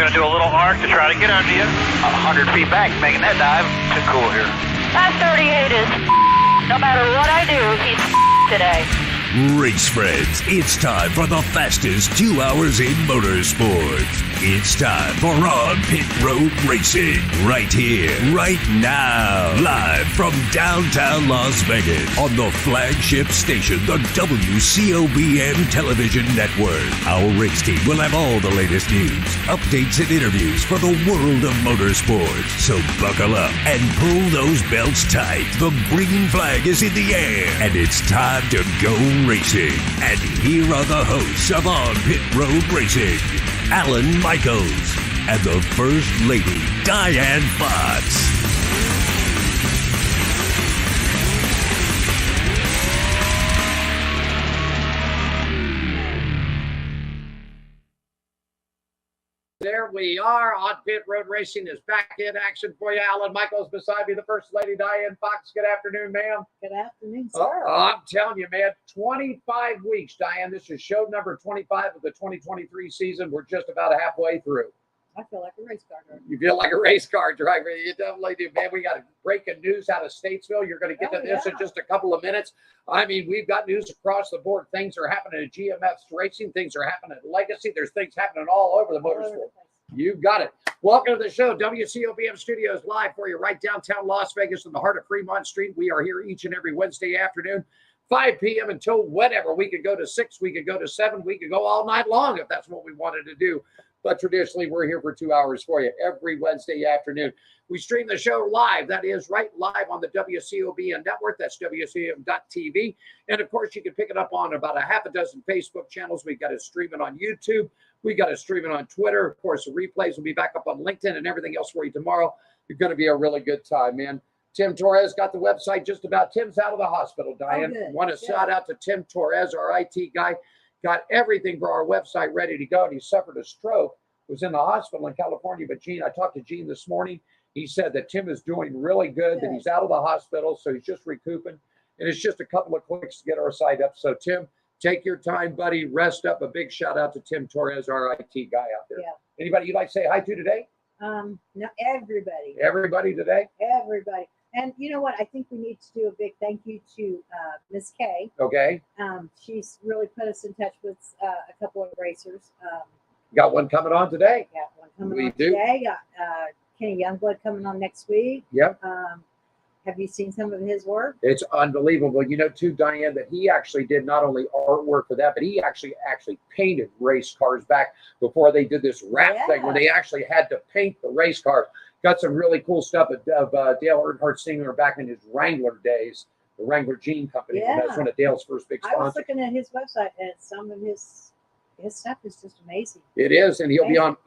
going to do a little arc to try to get under you. 100 feet back, making that dive. Too cool here. That 38 is no matter what I do, he's today. Race friends, it's time for the fastest 2 hours in motorsports. It's time for On Pit Road Racing, right here, right now, live from downtown Las Vegas on the flagship station, the WCOBM television network. Our race team will have all the latest news, updates, and interviews for the world of motorsports. So buckle up and pull those belts tight. The green flag is in the air, and it's time to go racing. And here are the hosts of On Pit Road Racing, Alan Michaels and the First Lady, Diane Fox. There we are. On Pit Road Racing is back in action for you. Alan Michaels beside me, the First Lady, Diane Fox. Good afternoon, ma'am. Good afternoon, sir. I'm telling you, man, 25 weeks, Diane. This is show number 25 of the 2023 season. We're just about halfway through. I feel like a race car driver. You feel like a race car driver. You definitely do, man. We got breaking news out of Statesville. You're going to get to this in just a couple of minutes. I mean, we've got news across the board. Things are happening at GMF's Racing. Things are happening at Legacy. There's things happening all over the motorsport. You got it. Welcome to the show. WCOBM Studios live for you right downtown Las Vegas in the heart of Fremont Street. We are here each and every Wednesday afternoon, 5 p.m. until whatever. We could go to 6, we could go to 7, we could go all night long if that's what we wanted to do. But traditionally, we're here for 2 hours for you every Wednesday afternoon. We stream the show live. That is right live on the WCOBN network. That's WCOBM.tv. And, of course, you can pick it up on about a half a dozen Facebook channels. We've got it streaming on YouTube. We got it streaming on Twitter. Of course, the replays will be back up on LinkedIn and everything else for you tomorrow. It's going to be a really good time, man. Tim Torres got the website just about. Tim's out of the hospital, Diane. Want to shout out to Tim Torres, our IT guy. Got everything for our website ready to go, and he suffered a stroke. Was in the hospital in California. But Gene, I talked to Gene this morning. He said that Tim is doing really good, that he's out of the hospital, so he's just recouping. And it's just a couple of clicks to get our site up. So, Tim, take your time, buddy. Rest up. A big shout out to Tim Torres, our IT guy out there. Yeah. Anybody you'd like to say hi to today? No, everybody. Everybody today? Everybody. And you know what? I think we need to do a big thank you to Miss Kay. Okay. She's really put us in touch with a couple of racers. Got one coming on today. Got one coming on today. Got Kenny Youngblood coming on next week. Yep. Have you seen some of his work? It's unbelievable. You know, too, Diane, that he actually did not only artwork for that, but he actually painted race cars back before they did this wrap thing, when they actually had to paint the race cars. Got some really cool stuff of Dale Earnhardt Sr. back in his Wrangler days, the Wrangler Jean Company. Yeah. That's one of Dale's first big sponsors. I was looking at his website, and some of his stuff is just amazing. It is, and he'll be on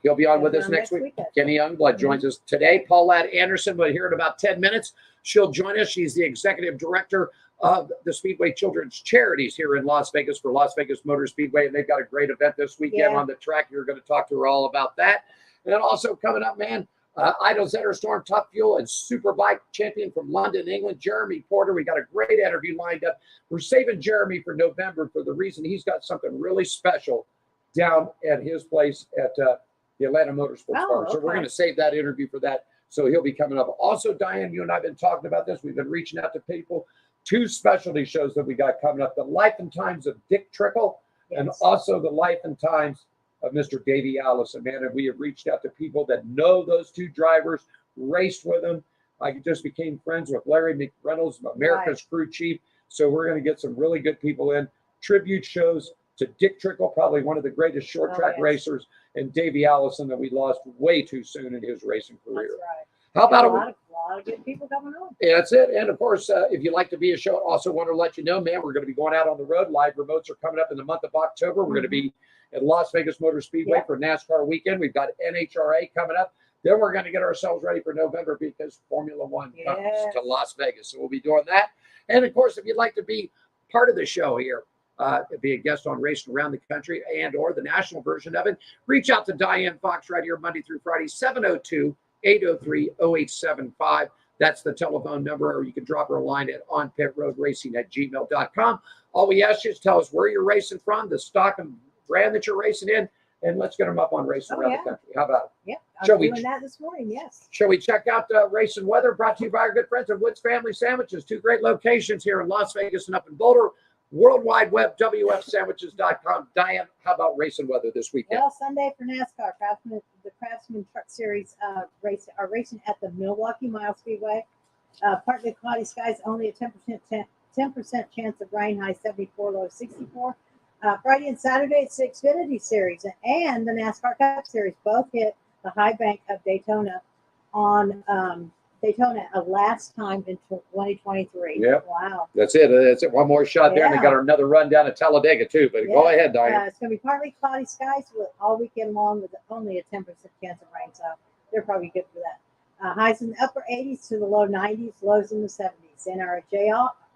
with us next week. Kenny Youngblood joins us today. Paulette Anderson will hear in about 10 minutes. She'll join us. She's the executive director of the Speedway Children's Charities here in Las Vegas for Las Vegas Motor Speedway, and they've got a great event this weekend on the track. You're going to talk to her all about that. And then also coming up, man, Idle Zetter Storm Top Fuel and Superbike champion from London, England, Jeremy Porter. We got a great interview lined up. We're saving Jeremy for November for the reason he's got something really special down at his place at the Atlanta Motorsports Park. So we're going to save that interview for that. So he'll be coming up. Also, Diane, you and I have been talking about this. We've been reaching out to people. 2 specialty shows that we got coming up. The Life and Times of Dick Trickle and also the Life and Times of Mr. Davey Allison, man. And we have reached out to people that know those 2 drivers, raced with them. I just became friends with Larry McReynolds, America's crew chief. So we're going to get some really good people in. Tribute shows to Dick Trickle, probably one of the greatest short track racers, and Davey Allison that we lost way too soon in his racing career. That's right. How about a lot of good people coming on? Yeah, that's it. And of course, if you'd like to be a show, also want to let you know, man, we're going to be going out on the road. Live remotes are coming up in the month of October. We're going to be at Las Vegas Motor Speedway for NASCAR weekend. We've got NHRA coming up. Then we're going to get ourselves ready for November because Formula One comes to Las Vegas. So we'll be doing that. And of course, if you'd like to be part of the show here, be a guest on Racing Around the Country and or the national version of it, reach out to Diane Fox right here Monday through Friday, 702-803-0875. That's the telephone number, or you can drop her a line at onpitroadracing@gmail.com. All we ask you is tell us where you're racing from, the stock and brand that you're racing in, and let's get them up on racing around yeah. the country. How about it? Yep, Shall I'm we- doing that this morning. Yes. Shall we check out race and weather brought to you by our good friends at Woods Family Sandwiches? 2 great locations here in Las Vegas and up in Boulder. World Wide Web, WFSandwiches.com. Diane, how about race and weather this weekend? Well, Sunday for NASCAR, the Craftsman Truck Series are racing at the Milwaukee Mile Speedway. Partly cloudy skies, only a 10% chance of rain, high 74, low 64. Friday and Saturday, it's the Xfinity Series and the NASCAR Cup Series. Both hit the high bank of Daytona on Daytona last time in 2023. Yep. Wow. That's it. That's it. One more shot there, and they Yeah. got another run down at Talladega, too. But go ahead, Diane. It's going to be partly cloudy skies with all weekend long with only a 10% chance of rain. So they're probably good for that. Highs in the upper 80s to the low 90s, lows in the 70s.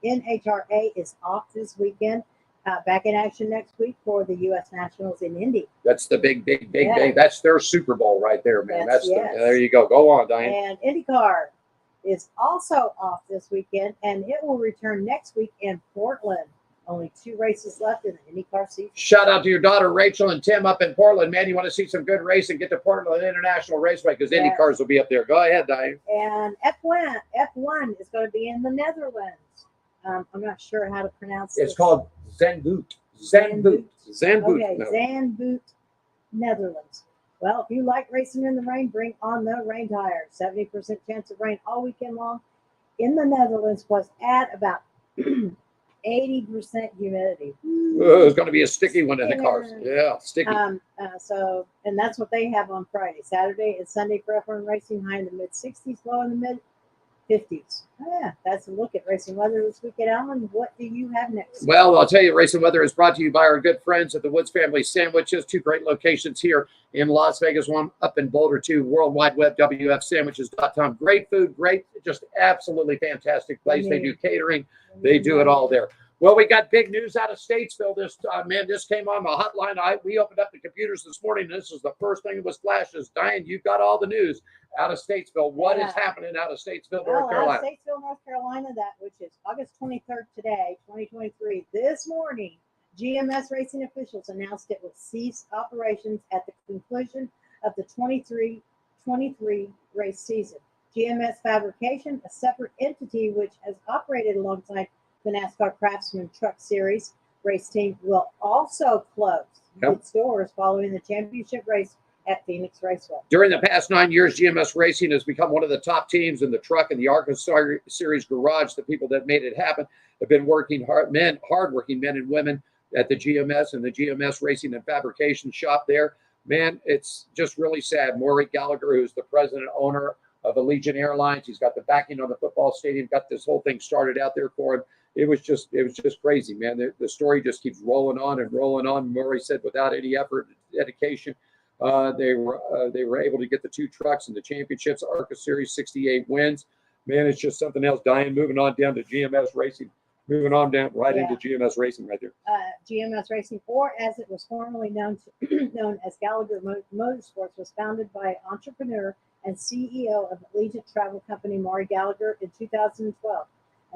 NHRA is off this weekend. Back in action next week for the U.S. Nationals in Indy. That's the big. Yeah. That's their Super Bowl right there, man. Yes. There you go. Go on, Diane. And IndyCar is also off this weekend, and it will return next week in Portland. Only 2 races left in the IndyCar season. Shout out to your daughter, Rachel and Tim up in Portland. Man, you want to see some good racing, get to Portland International Raceway because Yes. IndyCars will be up there. Go ahead, Diane. And F1 is going to be in the Netherlands. I'm not sure how to pronounce It's this. called Zandvoort. Zandvoort. Okay, No. Zandvoort, Netherlands. Well, if you like racing in the rain, bring on the rain tires. 70% chance of rain all weekend long in the Netherlands was at about 80% humidity. Oh, it's going to be a sticky one in the cars. Yeah, sticky. And that's what they have on Friday. Saturday and Sunday for F1 racing, high in the mid 60s, low in the mid 50s. Yeah, that's a look at racing weather this weekend. Alan, what do you have next? Well, I'll tell you, Racing Weather is brought to you by our good friends at the Woods Family Sandwiches. 2 great locations here in Las Vegas, one up in Boulder, 2 World Wide Web, WFSandwiches.com. Great food, great, just absolutely fantastic place. They do catering. They do it all there. Well, we got big news out of Statesville. This came on the hotline. We opened up the computers this morning. This is the first thing that was flashed. Diane, you've got all the news out of Statesville. What is happening out of Statesville, North Carolina? Out of Statesville, North Carolina, which is August 23rd today, 2023. This morning, GMS racing officials announced it will cease operations at the conclusion of the 23 race season. GMS Fabrication, a separate entity which has operated alongside the NASCAR Craftsman Truck Series race team, will also close its doors following the championship race at Phoenix Raceway. During the past 9 years, GMS Racing has become one of the top teams in the truck and the ARCA Series garage. The people that made it happen have been working hard, hardworking men and women at the GMS and the GMS Racing and Fabrication shop there. Man, it's just really sad. Maury Gallagher, who's the president owner of Allegiant Airlines, he's got the backing on the football stadium, got this whole thing started out there for him. It was just crazy, man. The story just keeps rolling on and rolling on. Murray said without any effort, dedication, they were able to get the 2 trucks and the championships, ARCA Series 68 wins. Man, it's just something else. Diane, moving on down to GMS Racing, moving on down into GMS Racing right there. GMS Racing, or as it was formerly known as Gallagher Motorsports, was founded by entrepreneur and CEO of Allegiant Travel Company, Maury Gallagher, in 2012.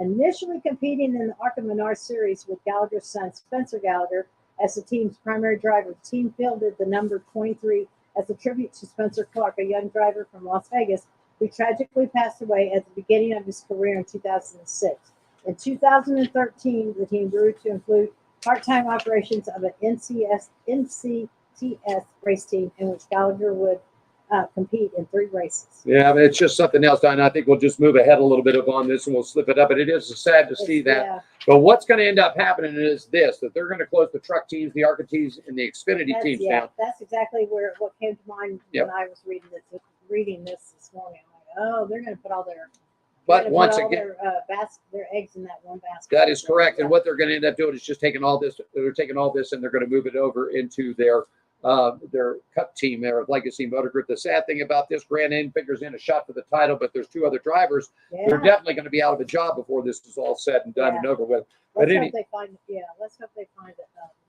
Initially competing in the ARCA Menard Series with Gallagher's son, Spencer Gallagher, as the team's primary driver. The team fielded the number 23 as a tribute to Spencer Clark, a young driver from Las Vegas, who tragically passed away at the beginning of his career in 2006. In 2013, the team grew to include part-time operations of an NCTS race team in which Gallagher would compete in 3 races. Yeah, but it's just something else, Diane. I think we'll just move ahead a little bit on this and we'll slip it up. But it is sad to see that. Yeah. But what's going to end up happening is that they're going to close the truck teams, the ARCA teams, and the Xfinity teams down. That's exactly what came to mind when I was reading this morning. I'm like, oh, they're going to put all their Once again, their eggs in that one basket. that is correct. And what they're going to end up doing is just taking all this. They're taking all this and they're going to move it over into their cup team there of Legacy Motor Group. The sad thing about this, Grant In figures in a shot for the title, but there's 2 other drivers. Yeah. They're definitely going to be out of a job before this is all said and done and over with. Let's hope they find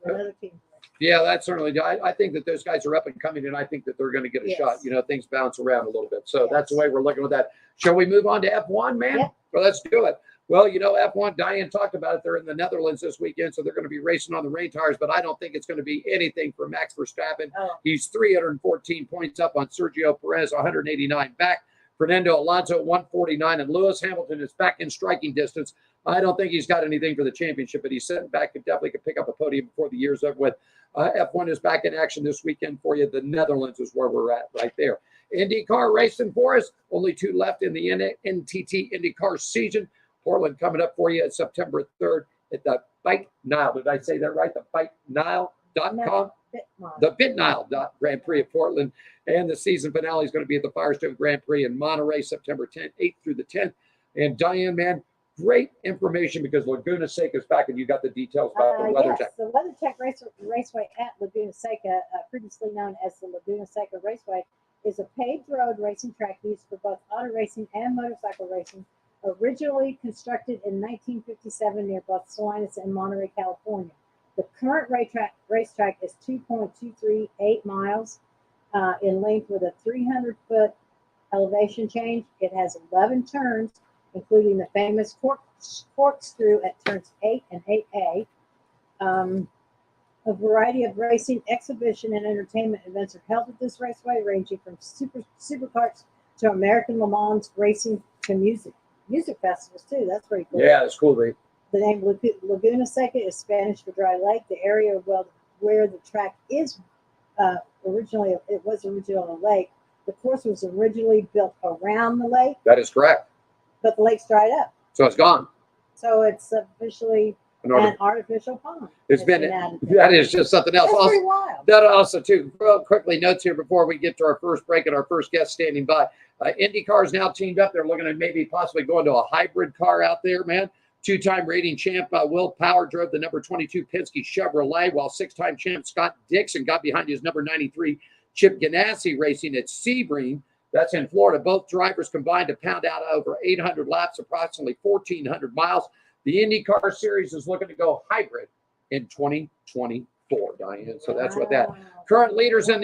another team. Yeah, that's certainly. I think that those guys are up and coming, and I think that they're going to get a shot. You know, things bounce around a little bit, so that's the way we're looking at that. Shall we move on to F1, man? Yep. Well, let's do it. Well, F1, Diane talked about it. They're in the Netherlands this weekend, so they're going to be racing on the rain tires, but I don't think it's going to be anything for Max Verstappen. Oh. He's 314 points up on Sergio Perez, 189 back. Fernando Alonso, 149, and Lewis Hamilton is back in striking distance. I don't think he's got anything for the championship, but he's sitting back and definitely could pick up a podium before the year's over with. F1 is back in action this weekend for you. The Netherlands is where we're at right there. IndyCar racing for us. Only 2 left in the NTT IndyCar season. Portland coming up for you at September 3rd at the Bite Nile. Did I say that right? The BiteNile.com? No, The BitNile Grand Prix of Portland. And the season finale is going to be at the Firestone Grand Prix in Monterey, September 8th through the 10th. And Diane, man, great information because Laguna Seca is back and you got the details about the WeatherTech. Yes, the WeatherTech Raceway at Laguna Seca, previously known as the Laguna Seca Raceway, is a paved road racing track used for both auto racing and motorcycle racing. Originally constructed in 1957 near both Salinas and Monterey, California. The current racetrack is 2.238 miles in length with a 300-foot elevation change. It has 11 turns, including the famous corkscrew at turns 8 and 8A. A variety of racing, exhibition, and entertainment events are held at this raceway, ranging from supercarts to American Le Mans racing to music festivals too. That's pretty cool. Yeah, it's cool, babe. The name Laguna Seca is Spanish for dry lake. The area where the track is originally a lake. The course was originally built around the lake, That is correct. but the lake's dried up, So it's gone. so it's officially an artificial pond. It's been, added to that it. is just something else. That's Also, pretty wild. that also, too, real quickly, notes here before we get to our first break and our first guest standing by. IndyCar is now teamed up. They're looking at maybe possibly going to a hybrid car out there, man. 2-time rating champ Will Power drove the number 22 Penske Chevrolet, while 6-time champ Scott Dixon got behind his number 93 Chip Ganassi racing at Sebring. That's in Florida. Both drivers combined to pound out over 800 laps, approximately 1,400 miles. The IndyCar Series is looking to go hybrid in 2024, Diane. So that's what that. Wow. Current leaders heading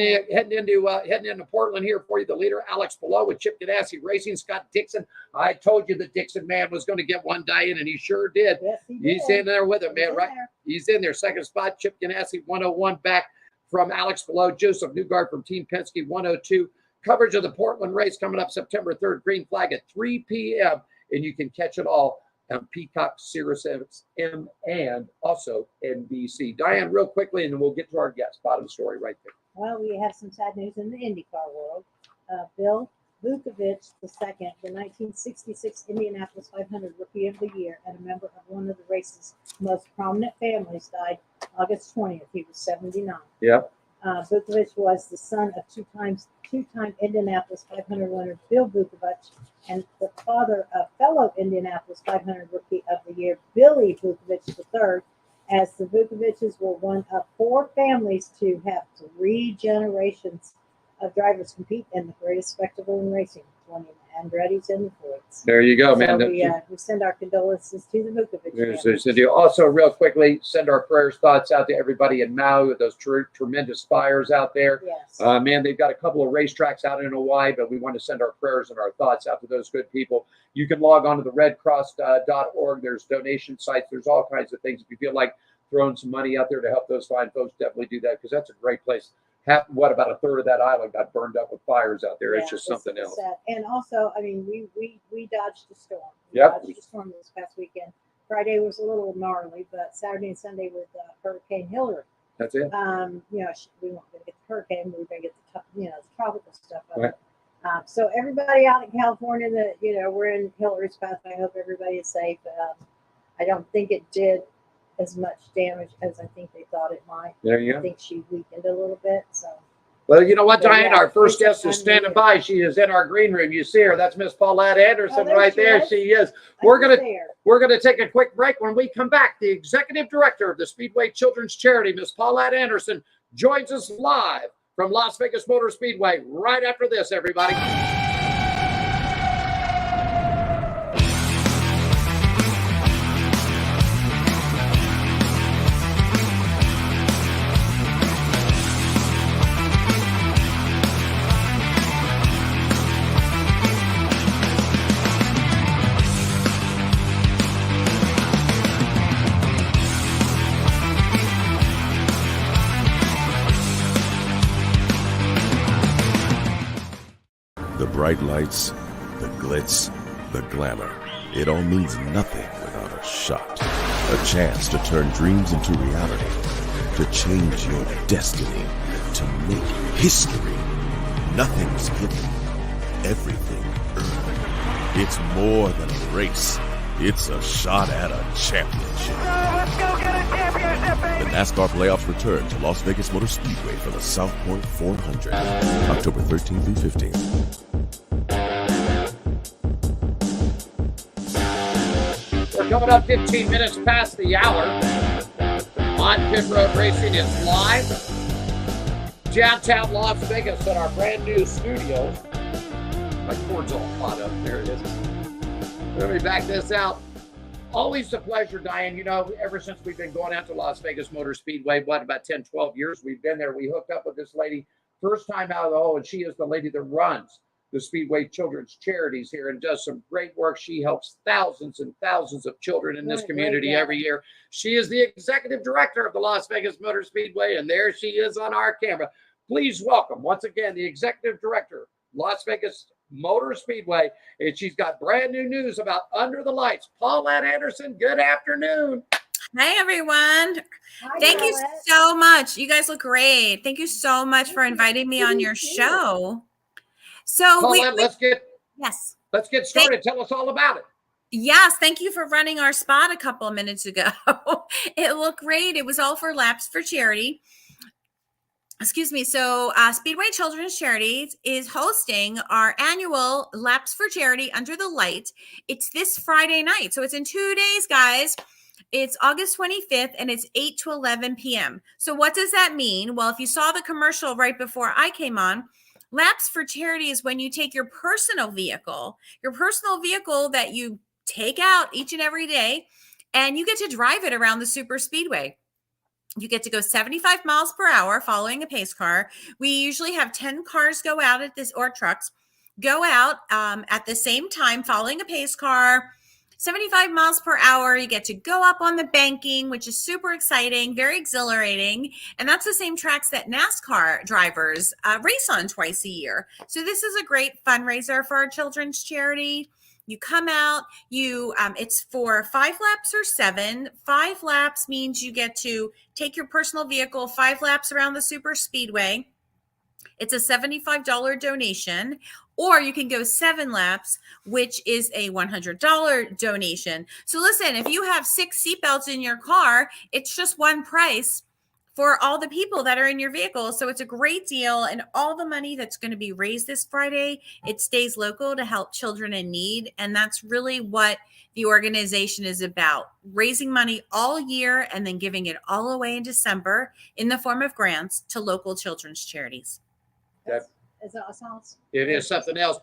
into Portland here for you. The leader, Alex Palou with Chip Ganassi Racing. Scott Dixon. I told you the Dixon man was going to get one, Diane, and he sure did. Yes, he He's did. in there with him, man, He's in right? there. He's in there. Second spot, Chip Ganassi, 101 back from Alex Palou. Joseph Newgard from Team Penske, 102. Coverage of the Portland race coming up September 3rd. Green flag at 3 p.m. And you can catch it all on Peacock, Sirius XM, and also NBC. Diane, real quickly, and then we'll get to our guest. Bottom story right there. Well, we have some sad news in the IndyCar world. Bill Vukovich II, the 1966 Indianapolis 500 Rookie of the Year and a member of one of the race's most prominent families, died August 20th. He was 79. Yep. Vukovich was the son of two-time Indianapolis 500 winner Bill Vukovich and the father of fellow Indianapolis 500 Rookie of the Year Billy Vukovich III, as the Vukoviches were one of 4 families to have 3 generations of drivers compete in the greatest spectacle in racing, 20 Andretti's and the Fords. There you go, man. So we send our condolences to the Vukovich family. Also, real quickly, send our prayers, thoughts out to everybody in Maui with those tremendous fires out there. Yes. Man, they've got a couple of racetracks out in Hawaii, but we want to send our prayers and our thoughts out to those good people. You can log on to the redcross.org. There's donation sites. There's all kinds of things. If you feel like throwing some money out there to help those fine folks, definitely do that because that's a great place. About a third of that island got burned up with fires out there. It's just something else. Sad. And also, I mean, we dodged a storm. Yep. Dodged a storm this past weekend. Friday was a little gnarly, but Saturday and Sunday with Hurricane Hillary. That's it. We weren't going to get the hurricane. We were going to get the tropical stuff. Right. So everybody out in California that we're in Hillary's path. I hope everybody is safe. I don't think it did as much damage as I think they thought it might. There you I go. think she weakened a little bit. So. Well, you know what, Diane? Yeah, Our first it's guest time is to standing do it. by. She is in our green room. You see her. That's Miss Paulette Anderson there right she there. is. She is. I We're was gonna there. We're gonna take a quick break. When we come back, the executive director of the Speedway Children's Charity, Miss Paulette Anderson, joins us live from Las Vegas Motor Speedway right after this, everybody. bright lights, the glitz, the glamour. It all means nothing without a shot. A chance to turn dreams into reality. To change your destiny. To make history. Nothing's given. Everything earned. It's more than a race. It's a shot at a championship. Let's go get a championship, baby! The NASCAR playoffs return to Las Vegas Motor Speedway for the South Point 400, October 13th through 15th. We're coming up 15 minutes past the hour. On Pit Road Racing is live. Downtown Las Vegas at our brand new studio. My cord's all hot up. There it is. Let me back this out. Always a pleasure, Diane. You know, ever since we've been going out to Las Vegas Motor Speedway, about 10, 12 years we've been there. We hooked up with this lady first time out of the hole, and she is the lady that runs the Speedway Children's Charities here and does some great work. She helps thousands and thousands of children in this community every year. She is the executive director of the Las Vegas Motor Speedway, and there she is on our camera. Please welcome, once again, the executive director, Las Vegas Motor Speedway, and she's got brand new news about Under the Lights. Paulette Anderson, good afternoon. Hi, everyone. Hi, Thank you Paulette. so much. You guys look great. Thank you so much for inviting me on your show. So Paulette, let's get started. Tell us all about it. Yes, thank you for running our spot a couple of minutes ago. It looked great. It was all for Laps for Charity. Excuse me. So Speedway Children's Charities is hosting our annual Laps for Charity Under the Light. It's this Friday night. So it's in 2 days, guys. It's August 25th, and it's 8 to 11 p.m. So what does that mean? Well, if you saw the commercial right before I came on, Laps for Charity is when you take your personal vehicle that you take out each and every day, and you get to drive it around the super speedway. You get to go 75 miles per hour following a pace car. We usually have 10 cars go out at this, or trucks go out at the same time following a pace car. 75 miles per hour. You get to go up on the banking, which is super exciting, very exhilarating. And that's the same tracks that NASCAR drivers race on twice a year. So this is a great fundraiser for our children's charity. You come out, it's for 5 laps or 7. 5 laps means you get to take your personal vehicle 5 laps around the super speedway. It's a $75 donation, or you can go 7 laps, which is a $100 donation. So listen, if you have 6 seatbelts in your car, it's just one price for all the people that are in your vehicle. So it's a great deal. And all the money that's going to be raised this Friday, it stays local to help children in need. And that's really what the organization is about, raising money all year and then giving it all away in December in the form of grants to local children's charities. It is something else.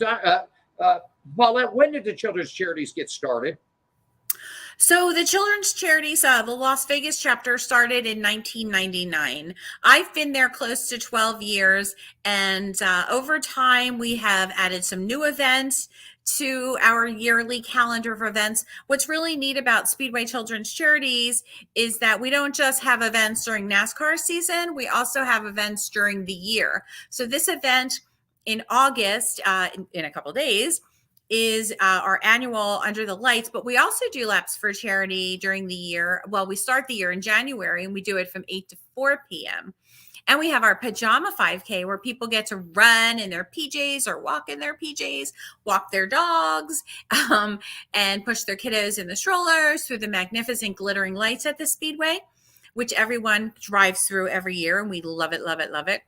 Paulette, when did the children's charities get started? So the children's charities, the Las Vegas chapter started in 1999. I've been there close to 12 years, and over time we have added some new events to our yearly calendar of events. What's really neat about Speedway Children's Charities is that we don't just have events during NASCAR season, we also have events during the year. So this event in August, in a couple of days, is our annual Under the Lights, but we also do Laps for Charity during the year. Well, we start the year in January, and we do it from 8 to 4 p.m. And we have our pajama 5K where people get to run in their PJs or walk in their PJs, walk their dogs, and push their kiddos in the strollers through the magnificent glittering lights at the Speedway, which everyone drives through every year. And we love it, love it, love it.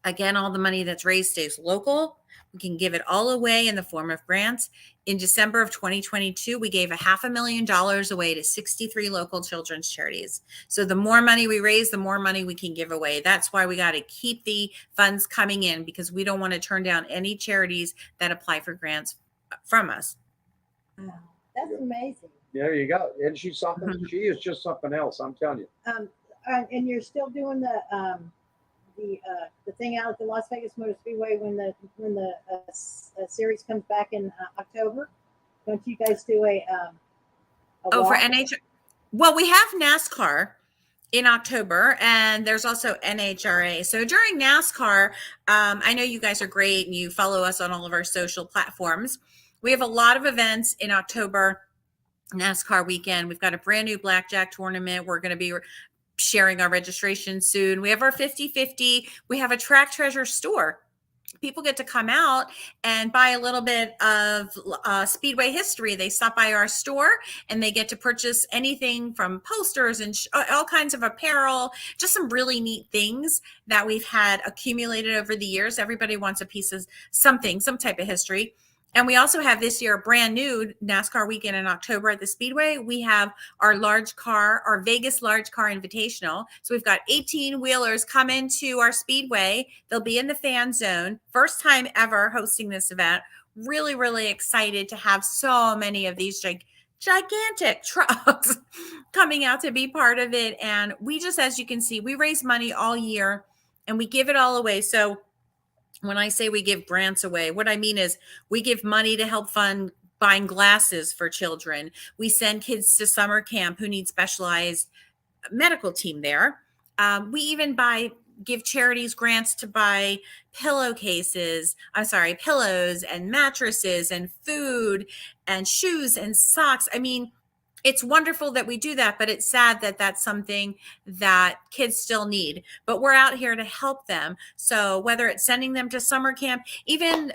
Again, all the money that's raised stays local. We can give it all away in the form of grants. In December of 2022, we gave $500,000 away to 63 local children's charities. So the more money we raise, the more money we can give away. That's why we got to keep the funds coming in, because we don't want to turn down any charities that apply for grants from us. Wow, that's amazing. There you go. And she's something. She is just something else. I'm telling you. And you're still doing the thing out at the Las Vegas Motor Speedway when the series comes back in October. Don't you guys do a walk? For NHL? Well, we have NASCAR in October, and there's also NHRA. So during NASCAR, I know you guys are great and you follow us on all of our social platforms. We have a lot of events in October. NASCAR weekend. We've got a brand new blackjack tournament. We're going to be sharing our registration soon. We have our 50/50. We have a track treasure store. People get to come out and buy a little bit of Speedway history. They stop by our store and they get to purchase anything from posters and all kinds of apparel, just some really neat things that we've had accumulated over the years. Everybody wants a piece of something, some type of history. And we also have this year a brand new NASCAR weekend in October at the Speedway. We have our Vegas large car invitational. So we've got 18 wheelers come into our Speedway. They'll be in the fan zone. First time ever hosting this event. Really, really excited to have so many of these gigantic trucks coming out to be part of it. And we just, as you can see, we raise money all year and we give it all away. So when I say we give grants away, what I mean is we give money to help fund buying glasses for children. We send kids to summer camp who need specialized medical team there. We even give charities grants to buy pillows and mattresses and food and shoes and socks. I mean, it's wonderful that we do that, but it's sad that that's something that kids still need. But we're out here to help them. So whether it's sending them to summer camp, even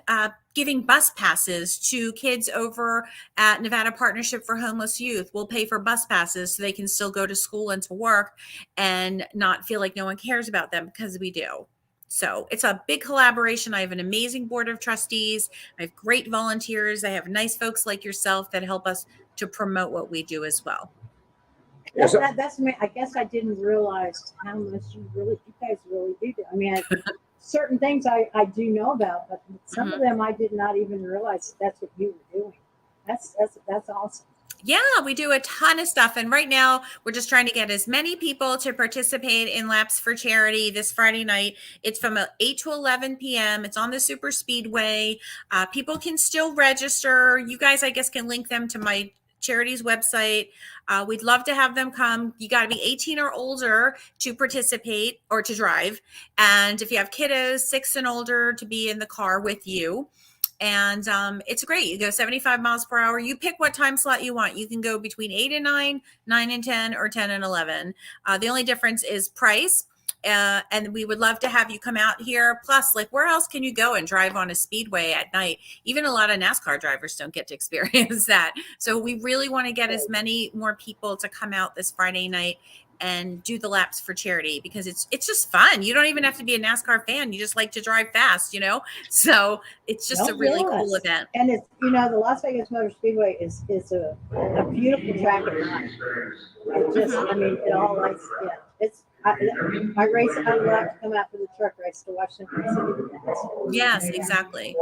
giving bus passes to kids over at Nevada Partnership for Homeless Youth, we'll pay for bus passes so they can still go to school and to work and not feel like no one cares about them, because we do. So it's a big collaboration. I have an amazing board of trustees. I have great volunteers. I have nice folks like yourself that help us to promote what we do as well. That's me. I guess I didn't realize how much you guys really do. I mean, certain things I do know about, but some of them I did not even realize that's what you were doing. That's awesome. Yeah, we do a ton of stuff. And right now we're just trying to get as many people to participate in Laps for Charity this Friday night. It's from 8 to 11 p.m. It's on the Super Speedway. People can still register. You guys, I guess, can link them to my charity's website. We'd love to have them come. You got to be 18 or older to participate or to drive. And if you have kiddos 6 and older, to be in the car with you. And it's great. You go 75 miles per hour. You pick what time slot you want. You can go between 8 and 9, 9 and 10, or 10 and 11. The only difference is price. And we would love to have you come out here. Plus, like, where else can you go and drive on a speedway at night? Even a lot of NASCAR drivers don't get to experience that. So we really want to get as many more people to come out this Friday night and do the Laps for Charity, because it's just fun. You don't even have to be a NASCAR fan. You just like to drive fast, So it's just a really cool event. And it's, the Las Vegas Motor Speedway is a beautiful track at night. I mean, it all lights. Yeah, it's. I race. I love to come out for the truck race to watch them race. Yes, exactly.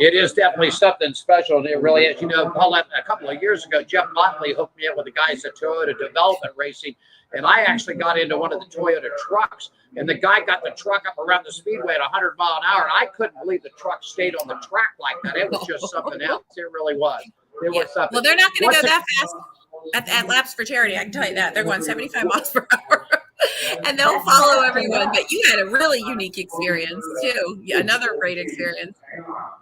It is definitely something special, and it really is. Paulette, a couple of years ago, Jeff Motley hooked me up with the guys at Toyota Development Racing, and I actually got into one of the Toyota trucks, and the guy got the truck up around the speedway at 100 mile an hour, and I couldn't believe the truck stayed on the track like that. It was just something else. It really was. It was something. Well, they're not going to go that fast at Laps for Charity. I can tell you that. They're going 75 miles per hour. And they'll follow everyone. But you had a really unique experience, too. Yeah, another great experience.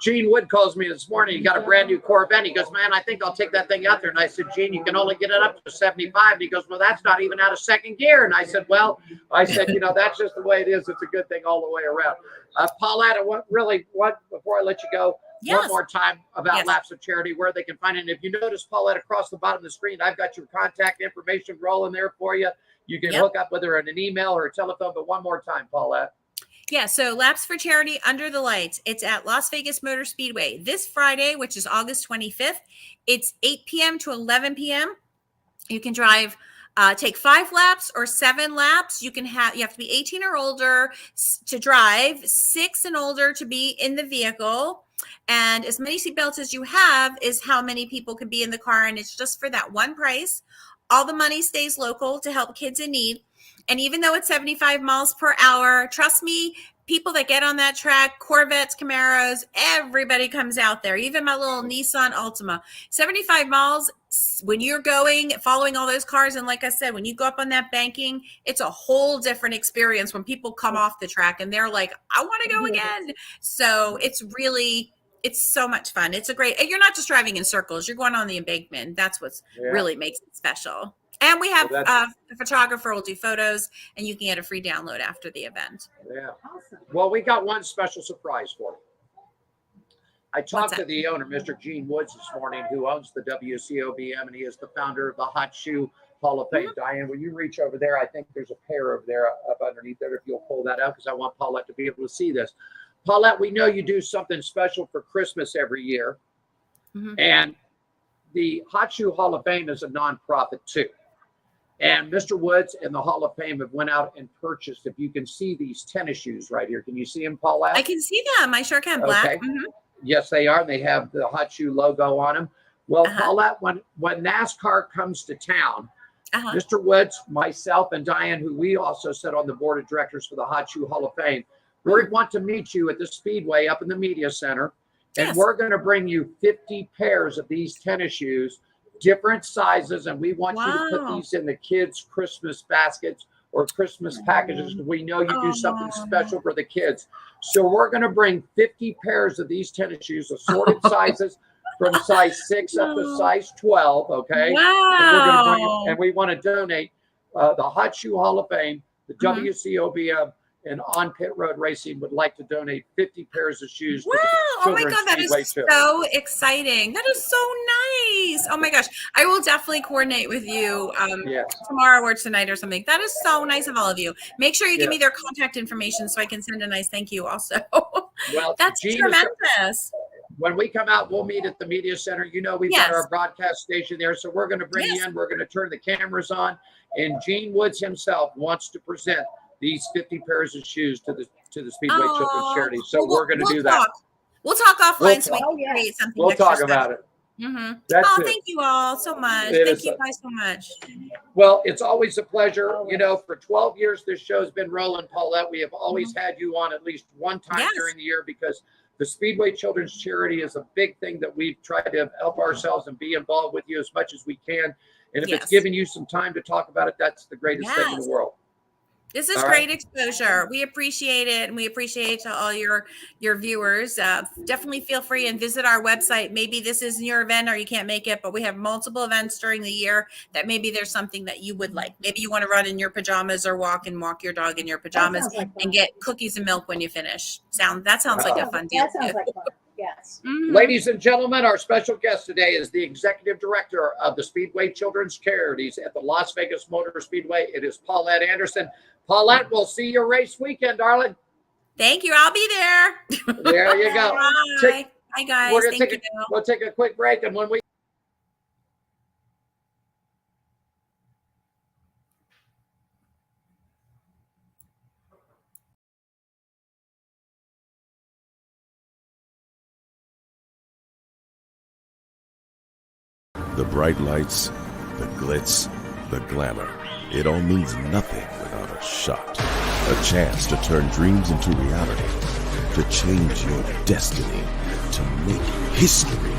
Gene Wood calls me this morning. He got a brand new Corvette. He goes, man, I think I'll take that thing out there. And I said, Gene, you can only get it up to 75. And he goes, well, that's not even out of second gear. And I said, that's just the way it is. It's a good thing all the way around. Paulette, before I let you go, one more time about Laps of Charity, where they can find it. And if you notice, Paulette, across the bottom of the screen, I've got your contact information rolling there for you. You can hook up with her in an email or a telephone. But one more time, Paulette. Yeah, so Laps for Charity Under the Lights. It's at Las Vegas Motor Speedway this Friday, which is August 25th. It's 8 p.m. to 11 p.m. You can drive, take 5 laps or 7 laps. You have to be 18 or older to drive, 6 and older to be in the vehicle. And as many seatbelts as you have is how many people can be in the car. And it's just for that one price. All the money stays local to help kids in need. And even though it's 75 miles per hour, trust me, people that get on that track, Corvettes, Camaros, everybody comes out there. Even my little Nissan Altima. 75 miles, when you're following all those cars, and like I said, when you go up on that banking, it's a whole different experience when people come off the track and they're like, I want to go again. So it's so much fun. It's you're not just driving in circles, you're going on the embankment. That's what's really makes it special. And we have a photographer will do photos, and you can get a free download after the event. Yeah. Awesome. Well, we got one special surprise for you. I talked to the owner, Mr. Gene Woods, this morning, who owns the WCOBM, and he is the founder of the Hot Shoe Hall of Fame. Diane, will you reach over there? I think there's a pair over there up underneath there, if you'll pull that out, because I want Paulette to be able to see this. Paulette, we know you do something special for Christmas every year. And the Hot Shoe Hall of Fame is a nonprofit too. And Mr. Woods and the Hall of Fame have went out and purchased, if you can see these tennis shoes right here. Can you see them, Paulette? I can see them. I sure can. Black. Okay. Yes, they are. They have the Hot Shoe logo on them. Well, Paulette, when NASCAR comes to town, Mr. Woods, myself, and Diane, who we also sit on the board of directors for the Hot Shoe Hall of Fame, we want to meet you at the Speedway up in the media center. And we're going to bring you 50 pairs of these tennis shoes, different sizes, and we want you to put these in the kids' Christmas baskets or Christmas packages. We know you do something special for the kids. So we're going to bring 50 pairs of these tennis shoes, assorted sizes from size 6 up to size 12, okay? Wow. And we want to donate the Hot Shoe Hall of Fame, the WCOBM, and On Pit Road Racing would like to donate 50 pairs of shoes. Wow. Oh my God, that is so exciting. That is so nice. Oh my gosh. I will definitely coordinate with you tomorrow or tonight or something. That is so nice of all of you. Make sure you give me their contact information so I can send a nice thank you also. Well, that's tremendous. When we come out, we'll meet at the media center. You know, we've got our broadcast station there. So we're going to bring you in. We're going to turn the cameras on. And Gene Woods himself wants to present these 50 pairs of shoes to the Speedway Children's Charity. So we're going to do that. We'll talk offline so we can create something. We'll talk about it. Thank you all so much. Thank you guys so much. Well, it's always a pleasure. You know, for 12 years, this show's been rolling, Paulette. We have always had you on at least one time during the year because the Speedway Children's Charity is a big thing that we've tried to help ourselves and be involved with you as much as we can. And if it's giving you some time to talk about it, that's the greatest thing in the world. This is great exposure. We appreciate it, and we appreciate to all your viewers. Definitely feel free and visit our website. Maybe this isn't your event or you can't make it, but we have multiple events during the year that maybe there's something that you would like. Maybe you want to run in your pajamas or walk your dog in your pajamas and get cookies and milk when you finish. That sounds like a fun deal. That sounds like fun. Yes. Ladies and gentlemen, our special guest today is the executive director of the Speedway Children's Charities at the Las Vegas Motor Speedway. It is Paulette Anderson. Paulette, we'll see you race weekend, darling. Thank you. I'll be there. There you go. Bye. Bye, guys. We'll take a quick break, and when we The bright lights, the glitz, the glamour. It all means nothing without a shot. A chance to turn dreams into reality. To change your destiny. To make history.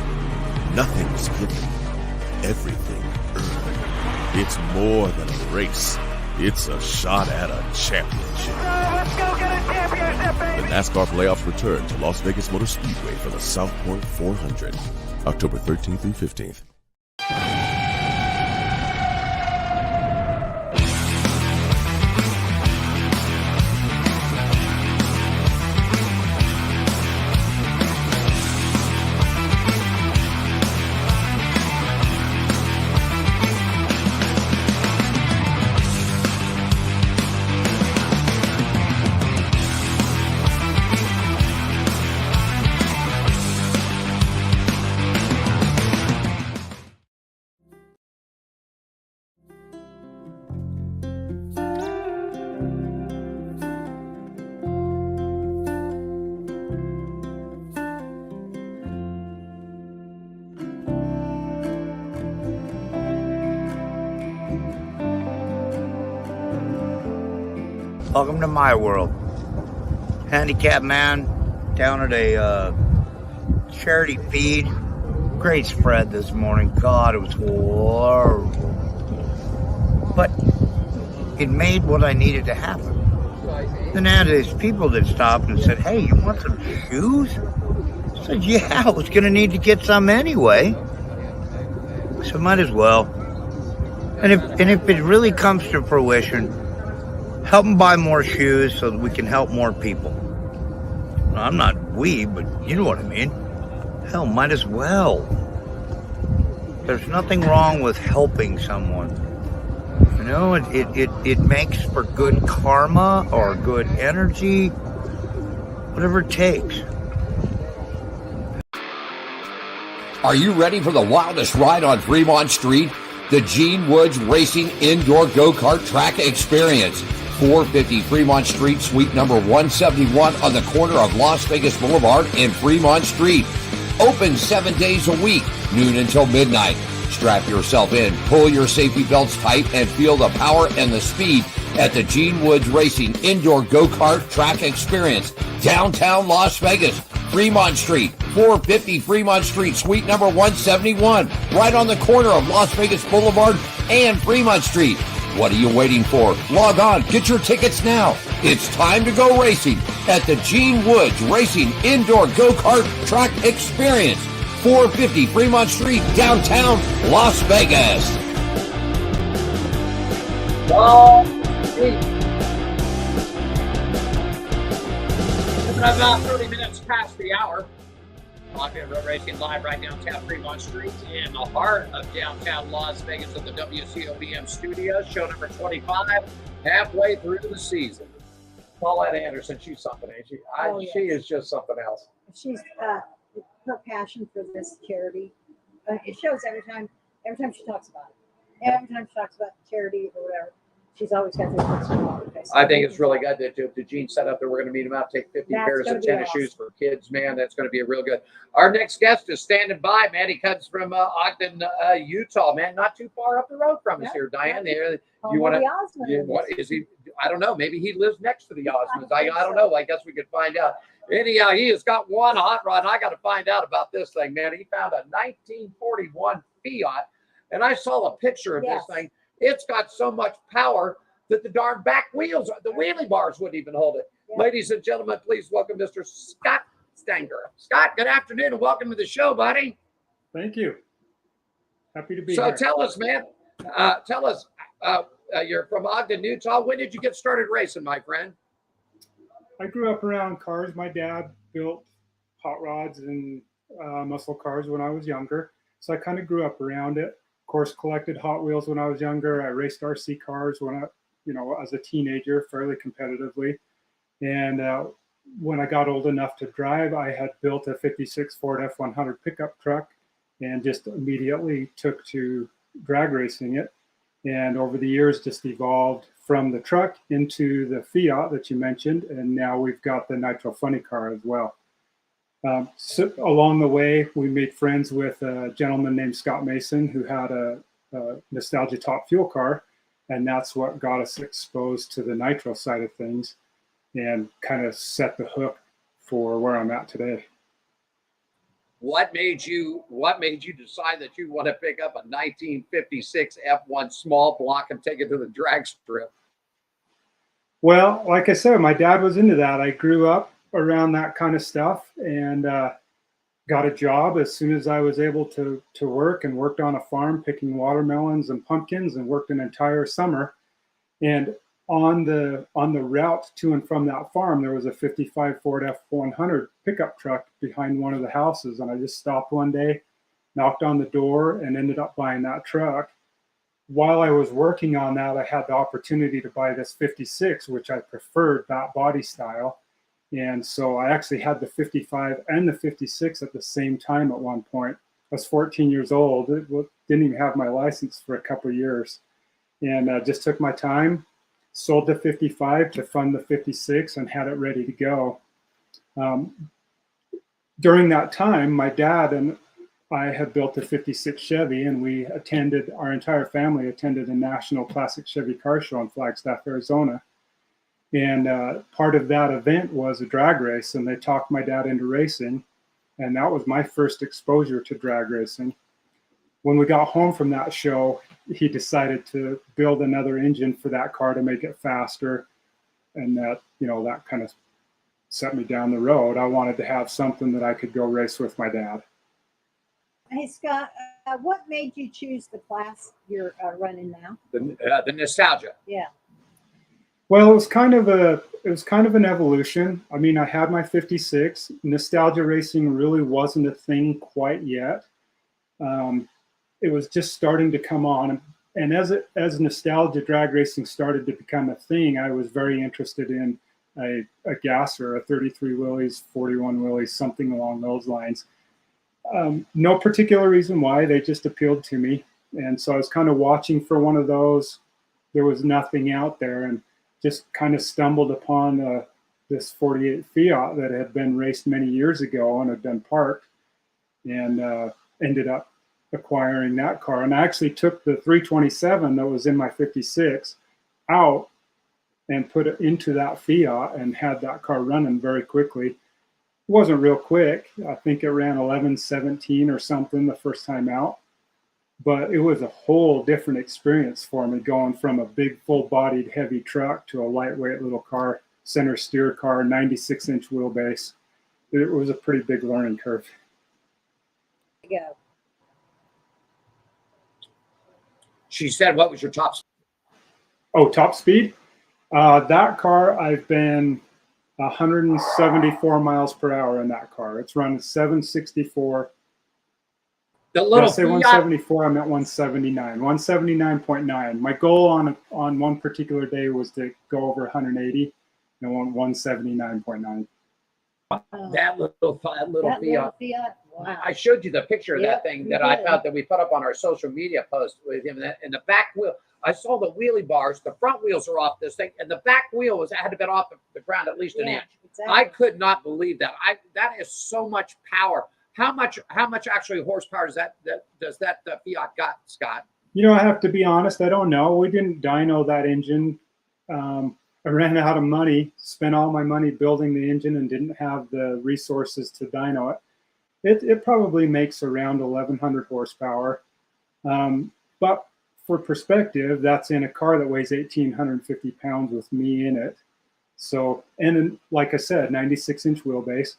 Nothing's given. Everything earned. It's more than a race. It's a shot at a championship. Let's go get a championship, baby! The NASCAR playoffs return to Las Vegas Motor Speedway for the South Point 400. October 13th through 15th. Welcome to my world. Handicapped man down at a charity feed. Great spread this morning. God, it was horrible. But it made what I needed to happen. Then I had these people that stopped and said, hey, you want some shoes? I said, yeah, I was going to need to get some anyway. So might as well. And if it really comes to fruition, help them buy more shoes so that we can help more people. I'm not we, but you know what I mean. Hell, might as well. There's nothing wrong with helping someone. You know, it makes for good karma or good energy, whatever it takes. Are you ready for the wildest ride on Fremont Street? The Gene Woods Racing Indoor Go-Kart Track Experience. 450 Fremont Street, suite number 171 on the corner of Las Vegas Boulevard and Fremont Street. Open 7 days a week, noon until midnight. Strap yourself in, pull your safety belts tight, and feel the power and the speed at the Gene Woods Racing Indoor Go-Kart Track Experience. Downtown Las Vegas, Fremont Street, 450 Fremont Street, suite number 171, right on the corner of Las Vegas Boulevard and Fremont Street. What are you waiting for? Log on, get your tickets now. It's time to go racing at the Gene Woods Racing Indoor Go-Kart Track Experience, 450 Fremont Street, downtown Las Vegas. About 30 minutes past the hour. Lockdown Road Racing live right downtown Fremont Street in the heart of downtown Las Vegas at the WCOBM studios. Show number 25, halfway through the season. Paulette Anderson, she's something, ain't she? She is just something else. She's her passion for this charity. It shows every time she talks about it. Every time she talks about charity or whatever. She's always got this. I think it's really good that the Gene set up there. We're going to meet him out, take 50 pairs of tennis shoes for kids, man. That's going to be a real good. Our next guest is standing by, man. He comes from Ogden, Utah, man. Not too far up the road from us here, Diane. There, you want to? What is he? I don't know. Maybe he lives next to the Osmonds. I don't know. I guess we could find out. Anyhow, he has got one hot rod. I got to find out about this thing, man. He found a 1941 Fiat, and I saw a picture of this thing. It's got so much power that the darn back wheels, the wheelie bars wouldn't even hold it. Yeah. Ladies and gentlemen, please welcome Mr. Scott Stanger. Scott, good afternoon and welcome to the show, buddy. Thank you. Happy to be here. So tell us, man, you're from Ogden, Utah. When did you get started racing, my friend? I grew up around cars. My dad built hot rods and muscle cars when I was younger. So I kind of grew up around it. Of course, collected Hot Wheels when I was younger. I raced RC cars when as a teenager, fairly competitively. And when I got old enough to drive, I had built a 56 Ford F100 pickup truck and just immediately took to drag racing it. And over the years, just evolved from the truck into the Fiat that you mentioned. And now we've got the Nitro Funny car as well. So along the way, we made friends with a gentleman named Scott Mason who had a Nostalgia Top Fuel car, and that's what got us exposed to the nitro side of things and kind of set the hook for where I'm at today. What made you decide that you want to pick up a 1956 F1 small block and take it to the drag strip? Well, like I said, my dad was into that. I grew up around that kind of stuff and got a job as soon as I was able to work, and worked on a farm picking watermelons and pumpkins, and worked an entire summer. And on the route to and from that farm, there was a 55 Ford F100 pickup truck behind one of the houses. And I just stopped one day, knocked on the door, and ended up buying that truck. While I was working on that, I had the opportunity to buy this 56, which I preferred, that body style. And so I actually had the 55 and the 56 at the same time at one point. I was 14 years old. Didn't even have my license for a couple of years. And just took my time, sold the 55 to fund the 56, and had it ready to go. During that time, my dad and I had built a 56 Chevy, and our entire family attended a National Classic Chevy Car Show in Flagstaff, Arizona. And part of that event was a drag race, and they talked my dad into racing. And that was my first exposure to drag racing. When we got home from that show, he decided to build another engine for that car to make it faster. And that, you know, that kind of set me down the road. I wanted to have something that I could go race with my dad. Hey, Scott, what made you choose the class you're running now? The nostalgia. Yeah. Well, it was kind of an evolution. I mean, I had my 56. Nostalgia racing really wasn't a thing quite yet. It was just starting to come on. And as nostalgia drag racing started to become a thing, I was very interested in a gasser, a 33 Willys, 41 Willys, something along those lines. No particular reason why, they just appealed to me. And so I was kind of watching for one of those. There was nothing out there, and just kind of stumbled upon this 48 Fiat that had been raced many years ago and had been parked, and ended up acquiring that car. And I actually took the 327 that was in my 56 out and put it into that Fiat and had that car running very quickly. It wasn't real quick. I think it ran 11:17 or something the first time out. But it was a whole different experience for me, going from a big full-bodied heavy truck to a lightweight little car, center steer car, 96-inch wheelbase. It was a pretty big learning curve. Go. She said, what was your top speed? Oh, top speed? That car, I've been 174 miles per hour in that car. It's running 764. The little I say 174, I meant 179, 179.9. My goal on one particular day was to go over 180, and I went 179.9. That little Fiat. Wow. I showed you the picture of that thing that I did. found that we put up on our social media post with him. And the back wheel, I saw the wheelie bars. The front wheels are off this thing, and the back wheel had to been off the ground at least an inch. Exactly. I could not believe that. That is so much power. How much actually horsepower does that Fiat got, Scott? You know, I have to be honest, I don't know. We didn't dyno that engine. I ran out of money, spent all my money building the engine, and didn't have the resources to dyno it. It probably makes around 1,100 horsepower. But for perspective, that's in a car that weighs 1,850 pounds with me in it. So, and like I said, 96-inch wheelbase.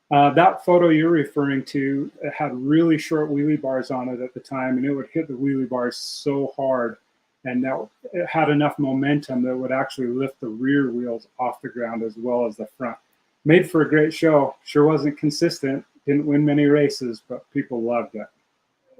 That photo you're referring to had really short wheelie bars on it at the time, and it would hit the wheelie bars so hard, and that it had enough momentum that it would actually lift the rear wheels off the ground as well as the front. Made for a great show. Sure wasn't consistent. Didn't win many races, but people loved it.